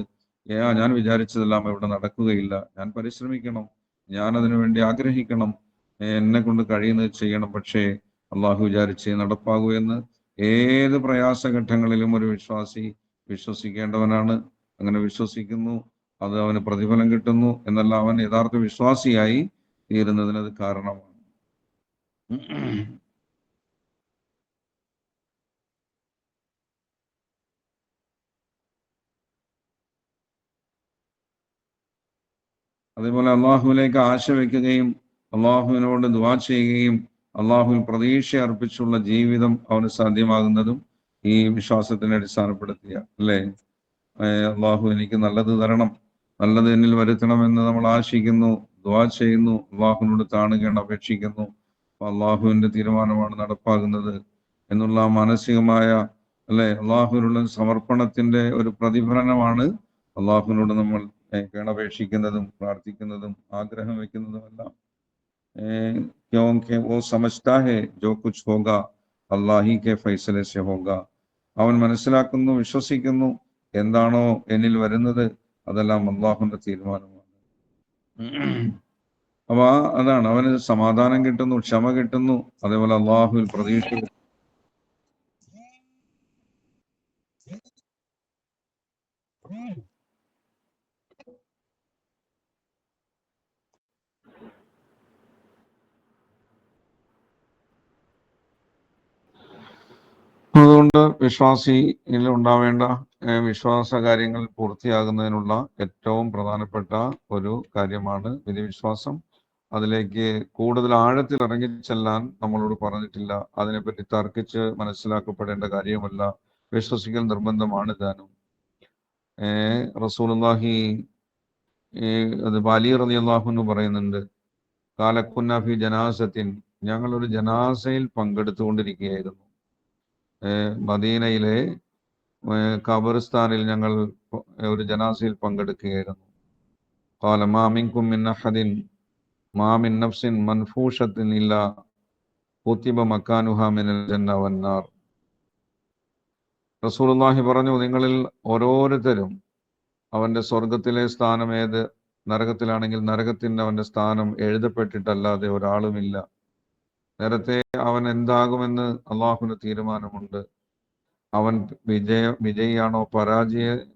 ഞാൻ വിചാരിച്ചതെല്ലാം ഇവിടെ നടക്കുകയില്ല, ഞാൻ പരിശ്രമിക്കണം, ഞാൻ അതിനു വേണ്ടി ആഗ്രഹിക്കണം, എന്നെ കൊണ്ട് കഴിയുന്നത് ചെയ്യണം, പക്ഷേ അള്ളാഹു വിചാരിച്ച് നടപ്പാകൂ എന്ന് ഏത് പ്രയാസഘട്ടങ്ങളിലും ഒരു വിശ്വാസി വിശ്വസിക്കേണ്ടവനാണ്. അങ്ങനെ വിശ്വസിക്കുന്നു, അത് അവന് പ്രതിഫലം കിട്ടുന്നു എന്നല്ല, അവൻ യഥാർത്ഥ വിശ്വാസിയായി തീരുന്നതിന് അത് കാരണമാണ്. അതേപോലെ അള്ളാഹുവിലേക്ക് ആശ വയ്ക്കുകയും അള്ളാഹുവിനോട് ദുആ ചെയ്യുകയും അള്ളാഹുവിൽ പ്രതീക്ഷ അർപ്പിച്ചുള്ള ജീവിതം അവന് സാധ്യമാകുന്നതും ഈ വിശ്വാസത്തിനെ അടിസ്ഥാനപ്പെടുത്തിയ അല്ലേ. അള്ളാഹു എനിക്ക് നല്ലത് തരണം, നല്ലത് എന്നിൽ വരുത്തണമെന്ന് നമ്മൾ ആശിക്കുന്നു, ദുആ ചെയ്യുന്നു, അള്ളാഹുവിനോട് താണുകയാണ്, അപേക്ഷിക്കുന്നു. അള്ളാഹുവിന്റെ തീരുമാനമാണ് നടപ്പാകുന്നത് എന്നുള്ള മാനസികമായ അല്ലെ അള്ളാഹുവിനുള്ള സമർപ്പണത്തിന്റെ ഒരു പ്രതിഫലനമാണ് അള്ളാഹുവിനോട് നമ്മൾ കേണപേക്ഷിക്കുന്നതും പ്രാർത്ഥിക്കുന്നതും ആഗ്രഹം വെക്കുന്നതുമെല്ലാം. ക്യോंकि वो समझता है जो कुछ होगा अल्लाह ही के फैसले से होगा. അവൻ മനസ്സിലാക്കുന്നു, വിശ്വസിക്കുന്നു, എന്താണോ എന്നിൽ വരുന്നത് അതെല്ലാം അള്ളാഹുവിന്റെ തീരുമാനമാണ്. അപ്പൊ അതാണ് അവന് സമാധാനം കിട്ടുന്നു, ക്ഷമ കിട്ടുന്നു, അതേപോലെ അള്ളാഹുവിൽ പ്രതീക്ഷ. അതുകൊണ്ട് വിശ്വാസിയിൽ ഉണ്ടാവേണ്ട വിശ്വാസ കാര്യങ്ങൾ പൂർത്തിയാകുന്നതിനുള്ള ഏറ്റവും പ്രധാനപ്പെട്ട ഒരു കാര്യമാണ് വിധിവിശ്വാസം. അതിലേക്ക് കൂടുതൽ ആഴത്തിൽ ഇറങ്ങിച്ചെല്ലാൻ നമ്മളോട് പറഞ്ഞിട്ടില്ല, അതിനെപ്പറ്റി തർക്കിച്ച് മനസ്സിലാക്കപ്പെടേണ്ട കാര്യമല്ല, വിശ്വസിക്കൽ നിർബന്ധമാണ് താനും. റസൂലുള്ളാഹി അത് അലി റളിയല്ലാഹു അൻഹു പറയുന്നുണ്ട്, കാലക്കുന്ന ഫി ജനാസത്തിൻ, ഞങ്ങളൊരു ജനാസയിൽ പങ്കെടുത്തുകൊണ്ടിരിക്കുകയായിരുന്നു. മദീനയിലെ ഖബറിസ്ഥാനിൽ ഞങ്ങൾ ഒരു ജനാസയിൽ പങ്കെടുക്കുകയായിരുന്നു. ഖാല മാ മിൻകും മിൻ അഹദിൻ മാ മിൻ നഫ്സിൻ മൻഫൂഷത്തിൻ ഇല്ലാ കുതിബ മക്കാനുഹാ മിനൽ ജന്ന വന്നാർ. റസൂലുള്ളാഹി പറഞ്ഞു, നിങ്ങളിൽ ഓരോരുത്തരും അവന്റെ സ്വർഗത്തിലെ സ്ഥാനം ഏത്, നരകത്തിലാണെങ്കിൽ നരകത്തിന് അവന്റെ സ്ഥാനം എഴുതപ്പെട്ടിട്ടല്ലാതെ ഒരാളുമില്ല. നേരത്തെ അവൻ എന്താകുമെന്ന് അള്ളാഹുവിന് തീരുമാനമുണ്ട്. അവൻ വിജയിയാണോ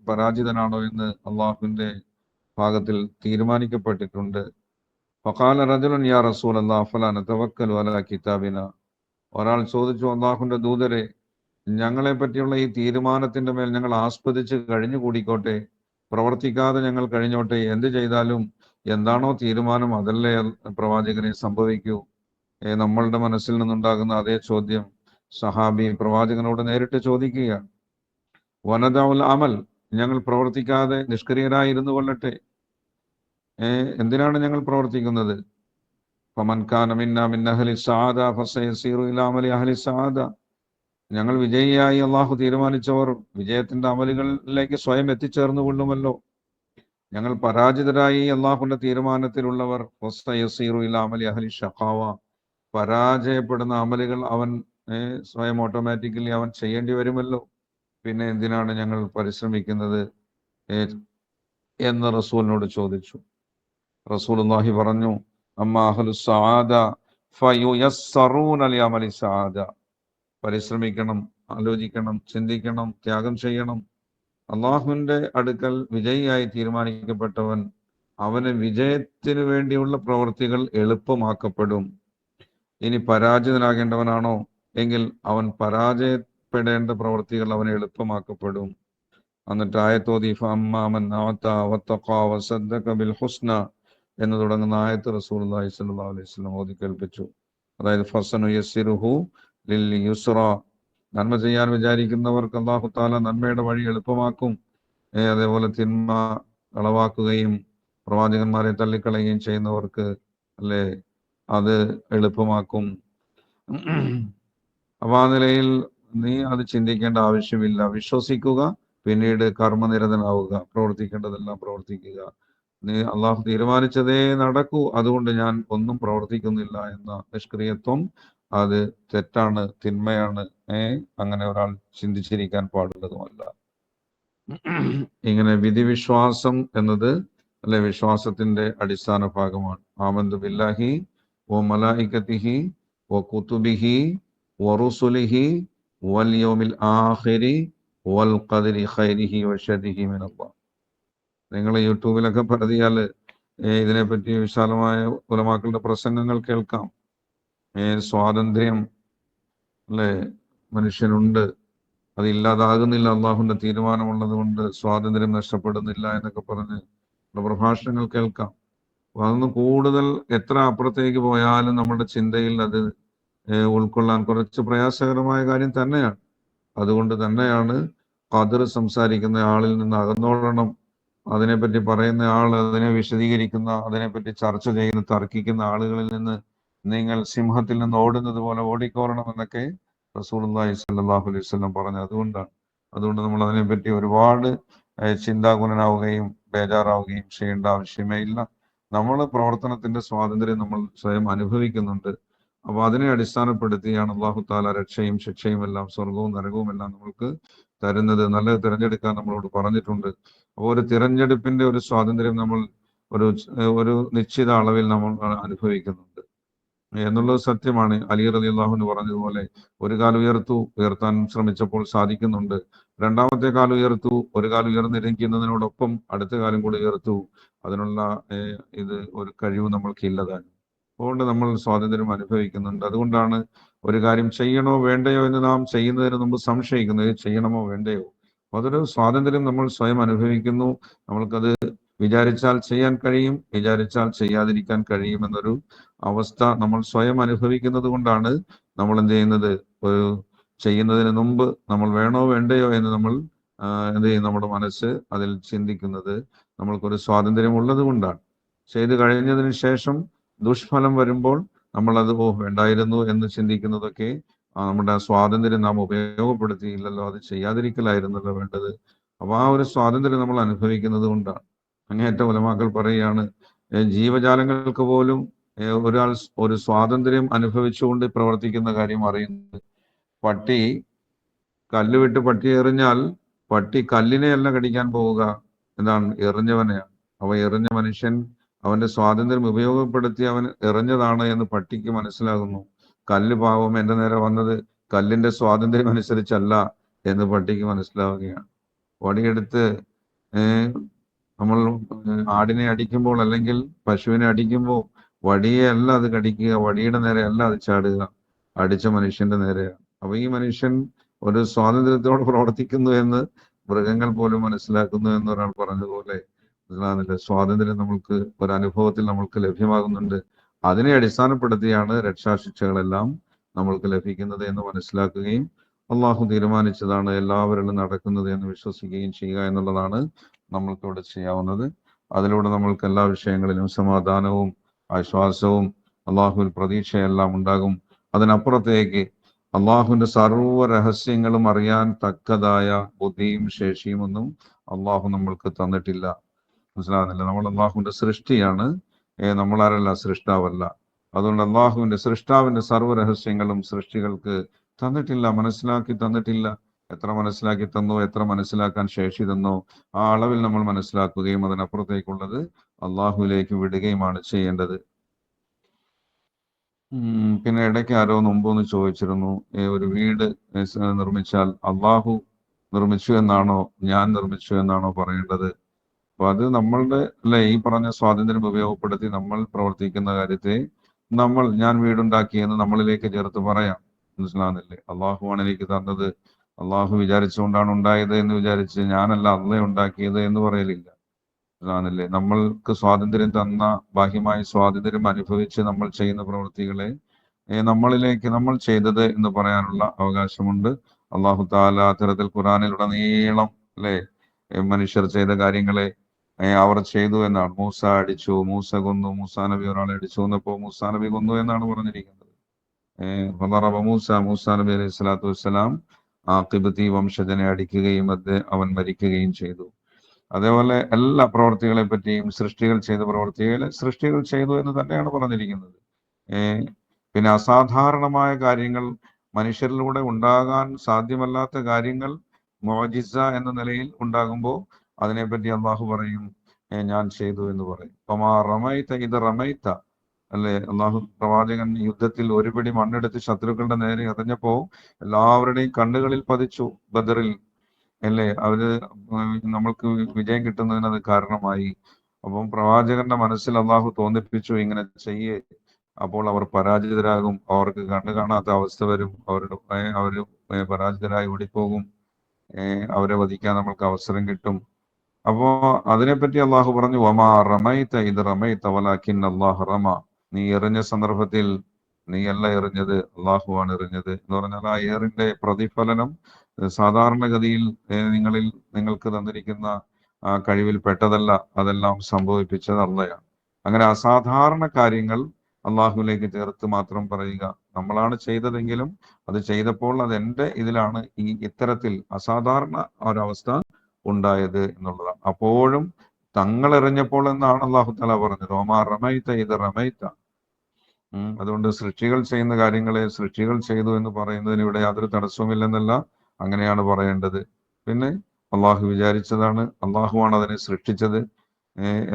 പരാജിതനാണോ എന്ന് അള്ളാഹുവിന്റെ ഭാഗത്തിൽ തീരുമാനിക്കപ്പെട്ടിട്ടുണ്ട്. ഫഖാല റജുലുൻ യാ റസൂലല്ലാഹ് ഫലാ നതവക്കലു അലാ കിതാബിന. ഒരാൾ ചോദിച്ചു, അള്ളാഹുവിന്റെ ദൂതരെ, ഞങ്ങളെ പറ്റിയുള്ള ഈ തീരുമാനത്തിന്റെ മേൽ ഞങ്ങൾ ആസ്വദിച്ച് കഴിഞ്ഞു കൂടിക്കോട്ടെ, പ്രവർത്തിക്കാതെ ഞങ്ങൾ കഴിഞ്ഞോട്ടെ, എന്ത് ചെയ്താലും എന്താണോ തീരുമാനം അതല്ലേ പ്രവാചകനെ സംഭവിക്കൂ. നമ്മളുടെ മനസ്സിൽ നിന്നുണ്ടാകുന്ന അതേ ചോദ്യം സഹാബി പ്രവാചകനോട് നേരിട്ട് ചോദിക്കുകയാണ്. വനദഉൽ അമൽ, ഞങ്ങൾ പ്രവർത്തിക്കാതെ നിഷ്ക്രിയരായിരുന്നു കൊള്ളട്ടെ, എന്തിനാണ് ഞങ്ങൾ പ്രവർത്തിക്കുന്നത്? ഫമൻ കാന മിന്നാ മിൻ അഹ്ലി സഅദ ഫസയസിറു ഇലാ അമലി അഹ്ലി സഅദ. ഞങ്ങൾ വിജയിയായി അള്ളാഹു തീരുമാനിച്ചവർ വിജയത്തിന്റെ അമലുകളിലേക്ക് സ്വയം എത്തിച്ചേർന്നു കൊള്ളുമല്ലോ. ഞങ്ങൾ പരാജിതരായി അള്ളാഹുവിന്റെ തീരുമാനത്തിലുള്ളവർ ഫസയസിറു ഇലാ അമലി അഹ്ലി ഷഖാവ. പരാജയപ്പെടുന്ന അമലുകൾ അവൻ സ്വയം ഓട്ടോമാറ്റിക്കലി അവൻ ചെയ്യേണ്ടി വരുമല്ലോ, പിന്നെ എന്തിനാണ് ഞങ്ങൾ പരിശ്രമിക്കുന്നത് എന്ന് റസൂലിനോട് ചോദിച്ചു. റസൂലുള്ളാഹി പറഞ്ഞു, അമ്മാ അഹ്ലുസ് സഅദ ഫയുയസ്സറൂന ലിഅമലി സഅദ. പരിശ്രമിക്കണം, ആലോചിക്കണം, ചിന്തിക്കണം, ത്യാഗം ചെയ്യണം. അള്ളാഹുവിന്റെ അടുക്കൽ വിജയിയായി തീരുമാനിക്കപ്പെട്ടവൻ, അവന് വിജയത്തിന് വേണ്ടിയുള്ള പ്രവൃത്തികൾ എളുപ്പമാക്കപ്പെടും. ഇനി പരാജിതനാകേണ്ടവനാണോ എങ്കിൽ അവൻ പരാജയപ്പെടേണ്ട പ്രവൃത്തികൾ അവന് എളുപ്പമാക്കപ്പെടും. എന്നിട്ട് ആയത്തോതി ഫഅമ്മാമൻ അഅത വത്തഖാ വസദ്ദഖ ബിൽ ഹുസ്ന എന്ന് തുടങ്ങുന്ന ആയത്ത് റസൂലുള്ളാഹി സ്വല്ലല്ലാഹു അലൈഹി വസല്ലം ഓതി കേൾപ്പിച്ചു. അതായത് ഫസനു യസ്സിറുഹു ലിൽ യുസ്റ, നന്മ ചെയ്യാൻ വിചാരിക്കുന്നവർക്ക് അല്ലാഹു തആല നന്മയുടെ വഴി എളുപ്പമാക്കും. അതേപോലെ തിന്മ കളവാക്കുകയും പ്രവാചകന്മാരെ തള്ളിക്കളയുകയും ചെയ്യുന്നവർക്ക് അല്ലേ അത് എളുപ്പമാക്കും. അപ്പൊ ആ നിലയിൽ നീ അത് ചിന്തിക്കേണ്ട ആവശ്യമില്ല. വിശ്വസിക്കുക, പിന്നീട് കർമ്മനിരതനാവുക, പ്രവർത്തിക്കേണ്ടതെല്ലാം പ്രവർത്തിക്കുക. നീ അള്ളാഹു തീരുമാനിച്ചതേ നടക്കൂ, അതുകൊണ്ട് ഞാൻ ഒന്നും പ്രവർത്തിക്കുന്നില്ല എന്ന നിഷ്ക്രിയത്വം അത് തെറ്റാണ്, തിന്മയാണ്. അങ്ങനെ ഒരാൾ ചിന്തിച്ചിരിക്കാൻ പാടുള്ളതുമല്ല. ഇങ്ങനെ വിധിവിശ്വാസം എന്നത് അല്ലെ വിശ്വാസത്തിന്റെ അടിസ്ഥാന ഭാഗമാണ്. ആമന്തു ബില്ലാഹി വ മലായികതിഹി വ കുതുബിഹി വ റുസുലിഹി വൽ യൗമിൽ ആഖിരി വൽ ഖദരി ഖൈരിഹി വ ശർരിഹി മിനല്ലാഹ്. നിങ്ങൾ യൂട്യൂബിലൊക്കെ പരതിയാൽ ഇതിനെപ്പറ്റി വിശാലമായ ഉലമാക്കളുടെ പ്രസംഗങ്ങൾ കേൾക്കാം. സ്വാതന്ത്ര്യം അല്ലെ മനുഷ്യനുണ്ട്, അതില്ലാതാകുന്നില്ല, അള്ളാഹുവിന്റെ തീരുമാനമുള്ളത് കൊണ്ട് സ്വാതന്ത്ര്യം നഷ്ടപ്പെടുന്നില്ല എന്നൊക്കെ പറഞ്ഞ് പ്രഭാഷണങ്ങൾ കേൾക്കാം. അപ്പൊ അതൊന്ന് കൂടുതൽ എത്ര അപ്പുറത്തേക്ക് പോയാലും നമ്മുടെ ചിന്തയിൽ അത് ഉൾക്കൊള്ളാൻ കുറച്ച് പ്രയാസകരമായ കാര്യം തന്നെയാണ്. അതുകൊണ്ട് തന്നെയാണ് ഖദർ സംസാരിക്കുന്ന ആളിൽ നിന്ന് അകന്നോളണം. അതിനെപ്പറ്റി പറയുന്ന ആൾ, അതിനെ വിശദീകരിക്കുന്ന, അതിനെപ്പറ്റി ചർച്ച ചെയ്യുന്ന, തർക്കിക്കുന്ന ആളുകളിൽ നിന്ന് നിങ്ങൾ സിംഹത്തിൽ നിന്ന് ഓടുന്നത് പോലെ ഓടിക്കോളണം എന്നൊക്കെ റസൂലുള്ളാഹി സ്വല്ലല്ലാഹു അലൈഹി വസല്ലം പറഞ്ഞു. അതുകൊണ്ട് നമ്മൾ അതിനെപ്പറ്റി ഒരുപാട് ചിന്താകുലനാവുകയും ബേജാറാവുകയും ചെയ്യേണ്ട ആവശ്യമേ ഇല്ല. നമ്മൾ പ്രവർത്തനത്തിന്റെ സ്വാതന്ത്ര്യം നമ്മൾ സ്വയം അനുഭവിക്കുന്നുണ്ട്. അപ്പൊ അതിനെ അടിസ്ഥാനപ്പെടുത്തിയാണ് അല്ലാഹു തആല രക്ഷയും ശിക്ഷയും എല്ലാം, സ്വർഗവും നരകവും എല്ലാം നമ്മൾക്ക് തരുന്നത്. നല്ലത് തിരഞ്ഞെടുക്കാൻ നമ്മളോട് പറഞ്ഞിട്ടുണ്ട്. അപ്പോൾ ഒരു തിരഞ്ഞെടുപ്പിന്റെ ഒരു സ്വാതന്ത്ര്യം നമ്മൾ ഒരു നിശ്ചിത അളവിൽ നമ്മൾ അനുഭവിക്കുന്നുണ്ട് എന്നുള്ളത് സത്യമാണ്. അലി റളിയല്ലാഹു അൻഹു പറഞ്ഞതുപോലെ ഒരു കാൽ ഉയർത്താൻ ശ്രമിച്ചപ്പോൾ സാധിക്കുന്നുണ്ട്, രണ്ടാമത്തെ കാൽ ഉയർത്തു, ഒരു കാൽ ഉയർന്നിരിക്കുന്നതിനോടൊപ്പം അടുത്ത കാലം കൂടി ഉയർത്തു. അതിനുള്ള ഒരു കഴിവ് നമ്മൾക്ക് ഇല്ലതാണ്. അതുകൊണ്ട് നമ്മൾ സ്വാതന്ത്ര്യം അനുഭവിക്കുന്നുണ്ട്. അതുകൊണ്ടാണ് ഒരു കാര്യം ചെയ്യണോ വേണ്ടയോ എന്ന് നാം ചെയ്യുന്നതിന് മുമ്പ് സംശയിക്കുന്നത്, ചെയ്യണമോ വേണ്ടയോ. അതൊരു സ്വാതന്ത്ര്യം നമ്മൾ സ്വയം അനുഭവിക്കുന്നു. നമ്മൾക്കത് വിചാരിച്ചാൽ ചെയ്യാൻ കഴിയും, വിചാരിച്ചാൽ ചെയ്യാതിരിക്കാൻ കഴിയുമെന്നൊരു അവസ്ഥ നമ്മൾ സ്വയം അനുഭവിക്കുന്നത് കൊണ്ടാണ് നമ്മൾ എന്ത് ചെയ്യുന്നത്, ഒരു ചെയ്യുന്നതിന് മുമ്പ് നമ്മൾ വേണോ വേണ്ടയോ എന്ന് നമ്മൾ എന്ത് ചെയ്യും, നമ്മുടെ മനസ്സ് അതിൽ ചിന്തിക്കുന്നത് നമ്മൾക്കൊരു സ്വാതന്ത്ര്യം ഉള്ളത് കൊണ്ടാണ്. ചെയ്ത് കഴിഞ്ഞതിന് ശേഷം ദുഷ്ഫലം വരുമ്പോൾ നമ്മൾ അത് വേണ്ടായിരുന്നു എന്ന് ചിന്തിക്കുന്നതൊക്കെ നമ്മുടെ സ്വാതന്ത്ര്യം നാം ഉപയോഗപ്പെടുത്തിയില്ലല്ലോ, അത് ചെയ്യാതിരിക്കലായിരുന്നല്ലോ വേണ്ടത്. അപ്പൊ ആ ഒരു സ്വാതന്ത്ര്യം നമ്മൾ അനുഭവിക്കുന്നത് കൊണ്ടാണ്. അങ്ങേയറ്റ ഉലമാക്കൾ പറയുകയാണ്, ജീവജാലങ്ങൾക്ക് പോലും ഒരാൾ ഒരു സ്വാതന്ത്ര്യം അനുഭവിച്ചുകൊണ്ട് പ്രവർത്തിക്കുന്ന കാര്യം അറിയുന്നത്. പട്ടി കല്ല് പട്ടി എറിഞ്ഞാൽ പട്ടി കല്ലിനെയല്ല കടിക്കാൻ പോവുക, എന്താണ്, എറിഞ്ഞവനെയാണ്. അവ എറിഞ്ഞ മനുഷ്യൻ അവന്റെ സ്വാതന്ത്ര്യം ഉപയോഗപ്പെടുത്തി അവൻ എറിഞ്ഞതാണ് എന്ന് പട്ടിക്ക് മനസ്സിലാകുന്നു. കല്ല് പാവം എന്റെ നേരെ വന്നത് കല്ലിന്റെ സ്വാതന്ത്ര്യം അനുസരിച്ചല്ല എന്ന് പട്ടിക്ക് മനസ്സിലാവുകയാണ്. വടിയെടുത്ത് നമ്മൾ ആടിനെ അടിക്കുമ്പോൾ അല്ലെങ്കിൽ പശുവിനെ അടിക്കുമ്പോൾ വടിയെ അല്ല അത് കടിക്കുക, വടിയുടെ നേരെ അല്ല അത് ചാടുക, അടിച്ച മനുഷ്യന്റെ നേരെയാണ്. അപ്പൊ ഈ മനുഷ്യൻ ഒരു സ്വാതന്ത്ര്യത്തോടെ പ്രവർത്തിക്കുന്നു എന്ന് മൃഗങ്ങൾ പോലും മനസ്സിലാക്കുന്നു എന്ന് ഒരാൾ പറഞ്ഞതുപോലെ സ്വാതന്ത്ര്യം നമ്മൾക്ക് ഒരു അനുഭവത്തിൽ നമ്മൾക്ക് ലഭ്യമാകുന്നുണ്ട്. അതിനെ അടിസ്ഥാനപ്പെടുത്തിയാണ് രക്ഷാശിക്ഷകളെല്ലാം നമ്മൾക്ക് ലഭിക്കുന്നത് എന്ന് മനസ്സിലാക്കുകയും അള്ളാഹു തീരുമാനിച്ചതാണ് എല്ലാവരിലും നടക്കുന്നത് എന്ന് വിശ്വസിക്കുകയും ചെയ്യുക എന്നുള്ളതാണ് നമ്മൾക്കിവിടെ ചെയ്യാവുന്നത്. അതിലൂടെ നമ്മൾക്ക് എല്ലാ വിഷയങ്ങളിലും സമാധാനവും ആശ്വാസവും അള്ളാഹുവിൽ പ്രതീക്ഷയെല്ലാം ഉണ്ടാകും. അതിനപ്പുറത്തേക്ക് അള്ളാഹുവിന്റെ സർവ്വ രഹസ്യങ്ങളും അറിയാൻ തക്കതായ ബുദ്ധിയും ശേഷിയും ഒന്നും അള്ളാഹു നമ്മൾക്ക് തന്നിട്ടില്ല. മനസ്സിലാകുന്നില്ല? നമ്മൾ അള്ളാഹുവിന്റെ സൃഷ്ടിയാണ്, നമ്മളാരല്ല, സൃഷ്ടാവല്ല. അതുകൊണ്ട് അള്ളാഹുവിന്റെ സൃഷ്ടാവിന്റെ സർവ്വ രഹസ്യങ്ങളും സൃഷ്ടികൾക്ക് തന്നിട്ടില്ല, മനസ്സിലാക്കി തന്നിട്ടില്ല. എത്ര മനസ്സിലാക്കി തന്നോ, എത്ര മനസ്സിലാക്കാൻ ശേഷി തന്നോ ആ അളവിൽ നമ്മൾ മനസ്സിലാക്കുകയും അതിനപ്പുറത്തേക്കുള്ളത് അള്ളാഹുവിലേക്ക് വിടുകയുമാണ് ചെയ്യേണ്ടത്. പിന്നെ ഇടയ്ക്ക് ആരോ മുമ്പൊന്ന് ചോദിച്ചിരുന്നു, ഒരു വീട് നിർമ്മിച്ചാൽ അള്ളാഹു നിർമ്മിച്ചു എന്നാണോ ഞാൻ നിർമ്മിച്ചു എന്നാണോ പറയേണ്ടത്? അപ്പൊ അത് നമ്മളുടെ അല്ലെ ഈ പറഞ്ഞ സ്വാതന്ത്ര്യം ഉപയോഗപ്പെടുത്തി നമ്മൾ പ്രവർത്തിക്കുന്ന കാര്യത്തെ ഞാൻ വീടുണ്ടാക്കിയെന്ന് നമ്മളിലേക്ക് ചേർത്ത് പറയാം. മനസ്സിലാകുന്നില്ലേ? അള്ളാഹുവാണ് എനിക്ക് തന്നത്, അള്ളാഹു വിചാരിച്ചുകൊണ്ടാണ് ഉണ്ടായത് എന്ന് വിചാരിച്ച് ഞാനല്ല അള്ളാഹ് ഉണ്ടാക്കിയത് എന്ന് പറയലില്ല. മനസ്സിലാകുന്നില്ലേ? നമ്മൾക്ക് സ്വാതന്ത്ര്യം തന്ന, ബാഹ്യമായ സ്വാതന്ത്ര്യം അനുഭവിച്ച് നമ്മൾ ചെയ്യുന്ന പ്രവൃത്തികളെ നമ്മളിലേക്ക് നമ്മൾ ചെയ്തത് എന്ന് പറയാനുള്ള അവകാശമുണ്ട്. അള്ളാഹു താല അത്തരത്തിൽ ഖുറാനിലുടനീളം അല്ലെ മനുഷ്യർ ചെയ്ത കാര്യങ്ങളെ അവർ ചെയ്തു എന്നാണ്. മൂസ അടിച്ചു, മൂസ കൊന്നു, മൂസാ നബി ഒരാളെ അടിച്ചു എന്നപ്പോ മൂസാ നബി കൊന്നു എന്നാണ് പറഞ്ഞിരിക്കുന്നത്. മൂസാ നബി അലൈഹി സ്വലാത്തു വസ്സലാം ആ ഖിബ്തി വംശജനെ അടിക്കുകയും അവൻ മരിക്കുകയും ചെയ്തു. അതേപോലെ എല്ലാ പ്രവർത്തികളെ പറ്റിയും സൃഷ്ടികൾ ചെയ്തു എന്ന് തന്നെയാണ് പറഞ്ഞിരിക്കുന്നത്. പിന്നെ അസാധാരണമായ കാര്യങ്ങൾ, മനുഷ്യരിലൂടെ ഉണ്ടാകാൻ സാധ്യമല്ലാത്ത കാര്യങ്ങൾ മുഅ്ജിസ എന്ന നിലയിൽ ഉണ്ടാകുമ്പോൾ അതിനെപ്പറ്റി അള്ളാഹു പറയും ഞാൻ ചെയ്തു എന്ന് പറയും. ഒമാ റമൈത ഇത് റമൈത അല്ലെ, അള്ളാഹു പ്രവാചകൻ യുദ്ധത്തിൽ ഒരു പിടി മണ്ണെടുത്ത് ശത്രുക്കളുടെ നേരെ എറിഞ്ഞപ്പോ എല്ലാവരുടെയും കണ്ണുകളിൽ പതിച്ചു ബദറിൽ അല്ലേ, അവര് നമ്മൾക്ക് വിജയം കിട്ടുന്നതിന് അത് കാരണമായി. അപ്പം പ്രവാചകന്റെ മനസ്സിൽ അള്ളാഹു തോന്നിപ്പിച്ചു ഇങ്ങനെ ചെയ്യേ, അപ്പോൾ അവർ പരാജിതരാകും, അവർക്ക് കണ്ണു കാണാത്ത അവസ്ഥ വരും, അവര് പരാജിതരായി ഓടിപ്പോകും, അവരെ വധിക്കാൻ നമ്മൾക്ക് അവസരം കിട്ടും. അപ്പോ അതിനെപ്പറ്റി അള്ളാഹു പറഞ്ഞു വമാ റമൈത ഇത് റമൈത വലാകിൻ അല്ലാഹു റമ, നീ എറിഞ്ഞ സന്ദർഭത്തിൽ നീയല്ല എറിഞ്ഞത്, അള്ളാഹുവാണ് എറിഞ്ഞത് എന്ന് പറഞ്ഞാൽ ആ ഏറിന്റെ പ്രതിഫലനം സാധാരണഗതിയിൽ നിങ്ങൾക്ക് തന്നിരിക്കുന്ന ആ കഴിവിൽ പെട്ടതല്ല, അതെല്ലാം സംഭവിപ്പിച്ചത് അള്ളയാണ്. അങ്ങനെ അസാധാരണ കാര്യങ്ങൾ അള്ളാഹുവിലേക്ക് ചേർത്ത് മാത്രം പറയുക. നമ്മളാണ് ചെയ്തതെങ്കിലും അത് ചെയ്തപ്പോൾ അത് എൻ്റെ ഇതിലാണ് ഇത്തരത്തിൽ അസാധാരണ ഒരവസ്ഥ ഉണ്ടായത് എന്നുള്ളതാണ്. അപ്പോഴും തങ്ങൾ എറിഞ്ഞപ്പോൾ എന്നാണ് അള്ളാഹു തആല പറഞ്ഞത് ഒമാ റമൈത ഇത് റമൈത. അതുകൊണ്ട് സൃഷ്ടികൾ ചെയ്യുന്ന കാര്യങ്ങളെ സൃഷ്ടികൾ ചെയ്തു എന്ന് പറയുന്നതിന് ഇവിടെ യാതൊരു തടസ്സവുമില്ലെന്നല്ല, അങ്ങനെയാണ് പറയേണ്ടത്. പിന്നെ അള്ളാഹു വിചാരിച്ചതാണ്, അള്ളാഹുവാണ് അതിനെ സൃഷ്ടിച്ചത്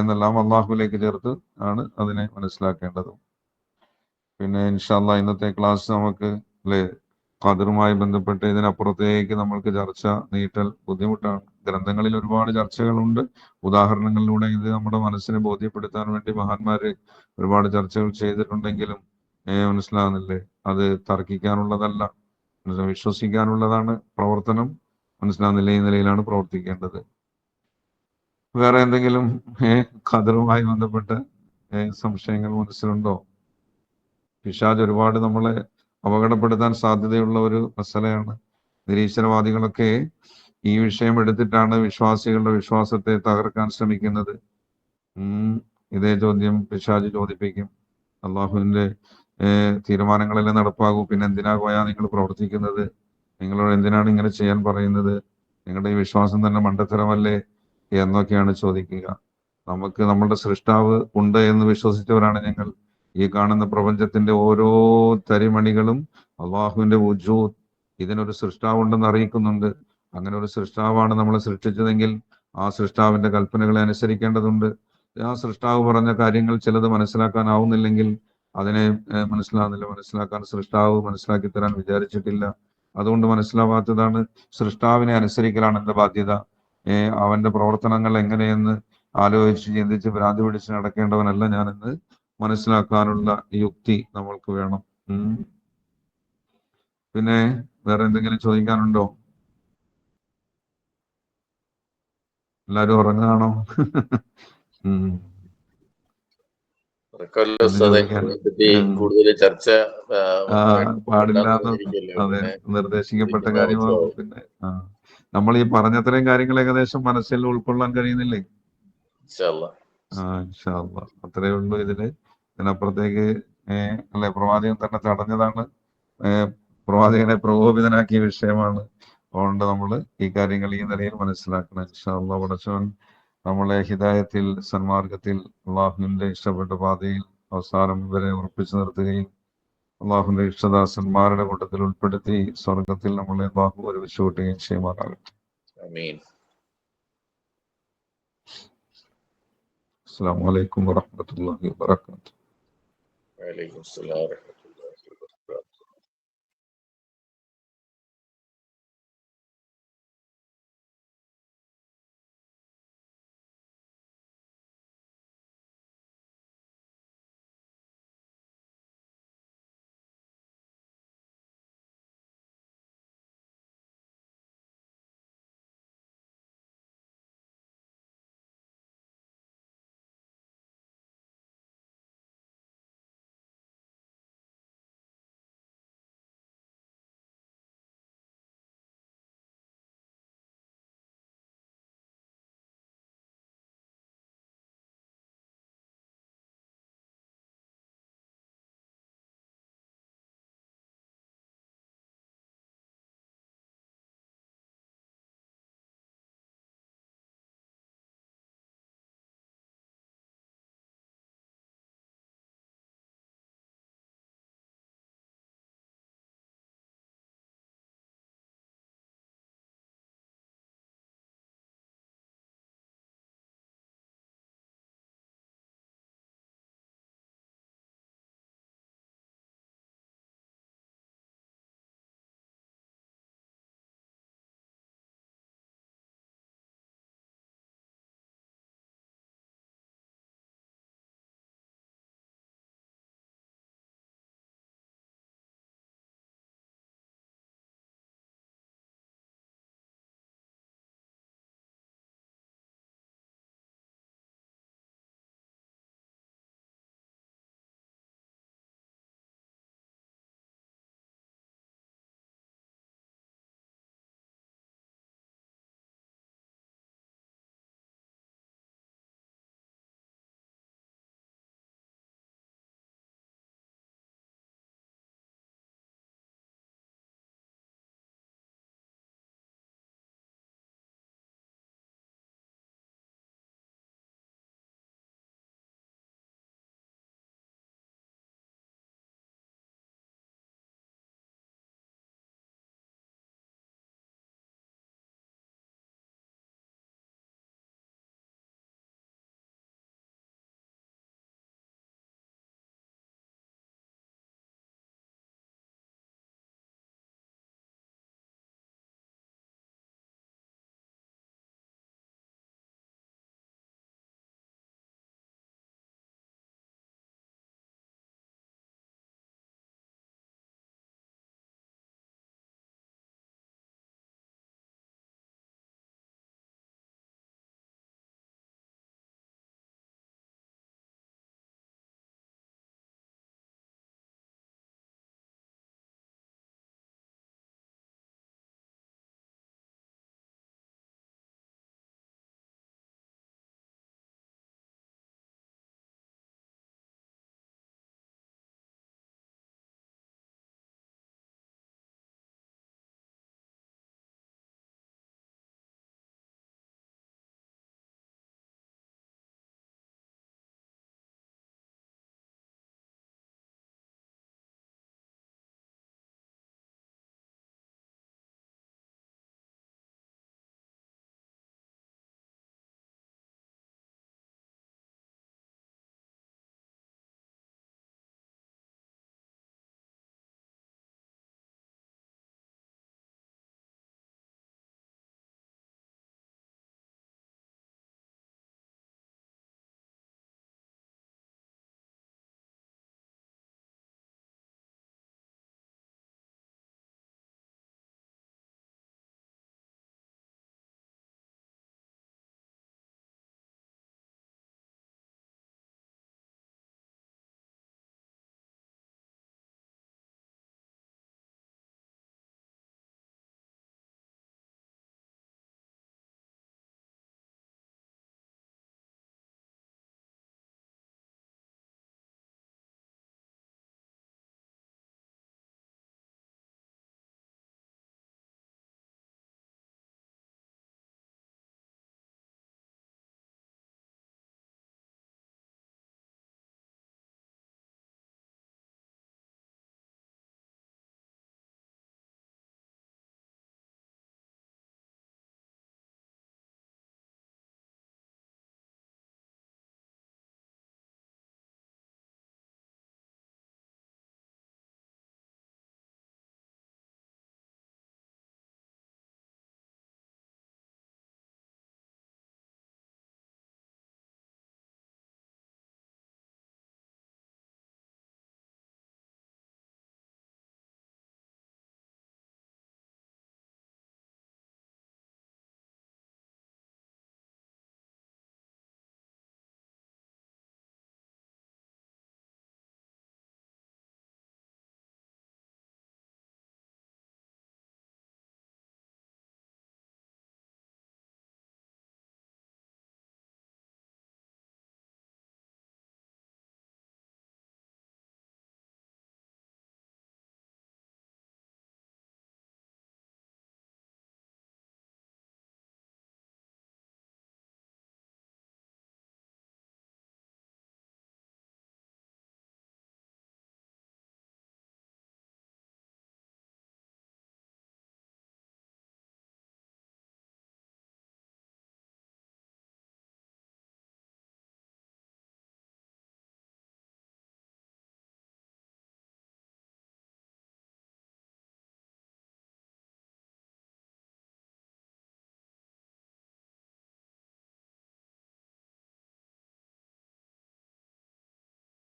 എന്നെല്ലാം അള്ളാഹുവിലേക്ക് ചേർത്ത് ആണ് അതിനെ മനസ്സിലാക്കേണ്ടത്. പിന്നെ ഇൻഷാ അല്ലാഹ് ഇന്നത്തെ ക്ലാസ് നമുക്ക് അല്ലെ ഖദറുമായി ബന്ധപ്പെട്ട് ഇതിനപ്പുറത്തേക്ക് നമ്മൾക്ക് ചർച്ച നീട്ടൽ ബുദ്ധിമുട്ടാണ്. ഗ്രന്ഥങ്ങളിൽ ഒരുപാട് ചർച്ചകളുണ്ട്, ഉദാഹരണങ്ങളിലൂടെ ഇത് നമ്മുടെ മനസ്സിനെ ബോധ്യപ്പെടുത്താൻ വേണ്ടി മഹാന്മാര് ഒരുപാട് ചർച്ചകൾ ചെയ്തിട്ടുണ്ടെങ്കിലും മനസ്സിലാകുന്നില്ലേ, അത് തർക്കിക്കാനുള്ളതല്ല, വിശ്വസിക്കാനുള്ളതാണ് പ്രവർത്തനം. മനസ്സിലാകുന്നില്ല, ഈ നിലയിലാണ് പ്രവർത്തിക്കേണ്ടത്. വേറെ എന്തെങ്കിലും ഖദറുമായി ബന്ധപ്പെട്ട് സംശയങ്ങൾ മനസ്സിലുണ്ടോ? പിശാച് ഒരുപാട് നമ്മളെ അപകടപ്പെടുത്താൻ സാധ്യതയുള്ള ഒരു മസലയാണ്. നിരീശ്വരവാദികളൊക്കെ ഈ വിഷയം എടുത്തിട്ടാണ് വിശ്വാസികളുടെ വിശ്വാസത്തെ തകർക്കാൻ ശ്രമിക്കുന്നത്. ഇതേ ചോദ്യം പിശാച് ചോദിപ്പിക്കും. അള്ളാഹുവിന്റെ തീരുമാനങ്ങളെല്ലാം നടപ്പാകൂ, പിന്നെ എന്തിനാ പോയാ നിങ്ങൾ പ്രവർത്തിക്കുന്നത്, നിങ്ങളോട് എന്തിനാണ് ഇങ്ങനെ ചെയ്യാൻ പറയുന്നത്, നിങ്ങളുടെ ഈ വിശ്വാസം തന്നെ മണ്ടത്തരമല്ലേ എന്നൊക്കെയാണ് ചോദിക്കുക. നമുക്ക് നമ്മളുടെ സൃഷ്ടാവ് ഉണ്ട് എന്ന് വിശ്വസിച്ചവരാണ് ഞങ്ങൾ. ഈ കാണുന്ന പ്രപഞ്ചത്തിന്റെ ഓരോ തരിമണികളും അള്ളാഹുവിന്റെ വുജൂദ്, ഇതിനൊരു സൃഷ്ടാവുണ്ടെന്ന് അറിയിക്കുന്നുണ്ട്. അങ്ങനെ ഒരു സൃഷ്ടാവാണ് നമ്മളെ സൃഷ്ടിച്ചതെങ്കിൽ ആ സൃഷ്ടാവിന്റെ കൽപ്പനകളെ അനുസരിക്കേണ്ടതുണ്ട്. ആ സൃഷ്ടാവ് പറഞ്ഞ കാര്യങ്ങൾ ചിലത് മനസ്സിലാക്കാനാവുന്നില്ലെങ്കിൽ അതിനെ മനസ്സിലാക്കാൻ സൃഷ്ടാവ് മനസ്സിലാക്കി തരാൻ വിചാരിച്ചിട്ടില്ല. അതുകൊണ്ട് മനസ്സിലാവാത്തതാണ്. സൃഷ്ടാവിനെ അനുസരിക്കലാണ് എന്റെ ബാധ്യത. അവന്റെ പ്രവർത്തനങ്ങൾ എങ്ങനെയെന്ന് ആലോചിച്ച് ചിന്തിച്ച് ഭ്രാന്തി പിടിച്ച് നടക്കേണ്ടവനല്ല ഞാനെന്ന് മനസ്സിലാക്കാനുള്ള യുക്തി നമ്മൾക്ക് വേണം. പിന്നെ വേറെ എന്തെങ്കിലും ചോദിക്കാനുണ്ടോ? എല്ലാരും ഉറങ്ങാണോ? കൂടുതൽ ചർച്ച പാടില്ല, അതെ, നിർദ്ദേശിക്കപ്പെട്ട കാര്യമാണ്. പിന്നെ നമ്മൾ ഈ പറഞ്ഞത്രയും കാര്യങ്ങൾ ഏകദേശം മനസ്സിൽ ഉൾക്കൊള്ളാൻ കഴിയുന്നില്ലേ? ഇൻഷാ അല്ലാഹ് അത്രേ ഉള്ളൂ ഇതില്. ഇതിനപ്പുറത്തേക്ക് അല്ലെ, പ്രവാചകൻ തന്നെ തടഞ്ഞതാണ്, പ്രവാചകനെ പ്രകോപിതനാക്കിയ വിഷയമാണ്. അതുകൊണ്ട് നമ്മൾ ഈ കാര്യങ്ങൾ ഈ നിലയിൽ മനസ്സിലാക്കണം. ഇൻഷാ അല്ലാഹ് പടച്ചവൻ നമ്മളെ ഹിദായത്തിൽ, സന്മാർഗത്തിൽ, അള്ളാഹുവിന്റെ ഇഷ്ടപ്പെട്ട പാതയിൽ അവസാനം വരെ ഉറപ്പിച്ചു നിർത്തുകയും അള്ളാഹുവിന്റെ ഇഷ്ടദാസന്മാരുടെ കൂട്ടത്തിൽ ഉൾപ്പെടുത്തി സ്വർഗത്തിൽ നമ്മളെ അള്ളാഹു ഒരുമിച്ച് കൂട്ടുകയും ചെയ്യുമാറാകട്ടെ. അസ്സലാമു അലൈക്കും വറഹ്മത്തുള്ളാഹി വബറകാതുഹു.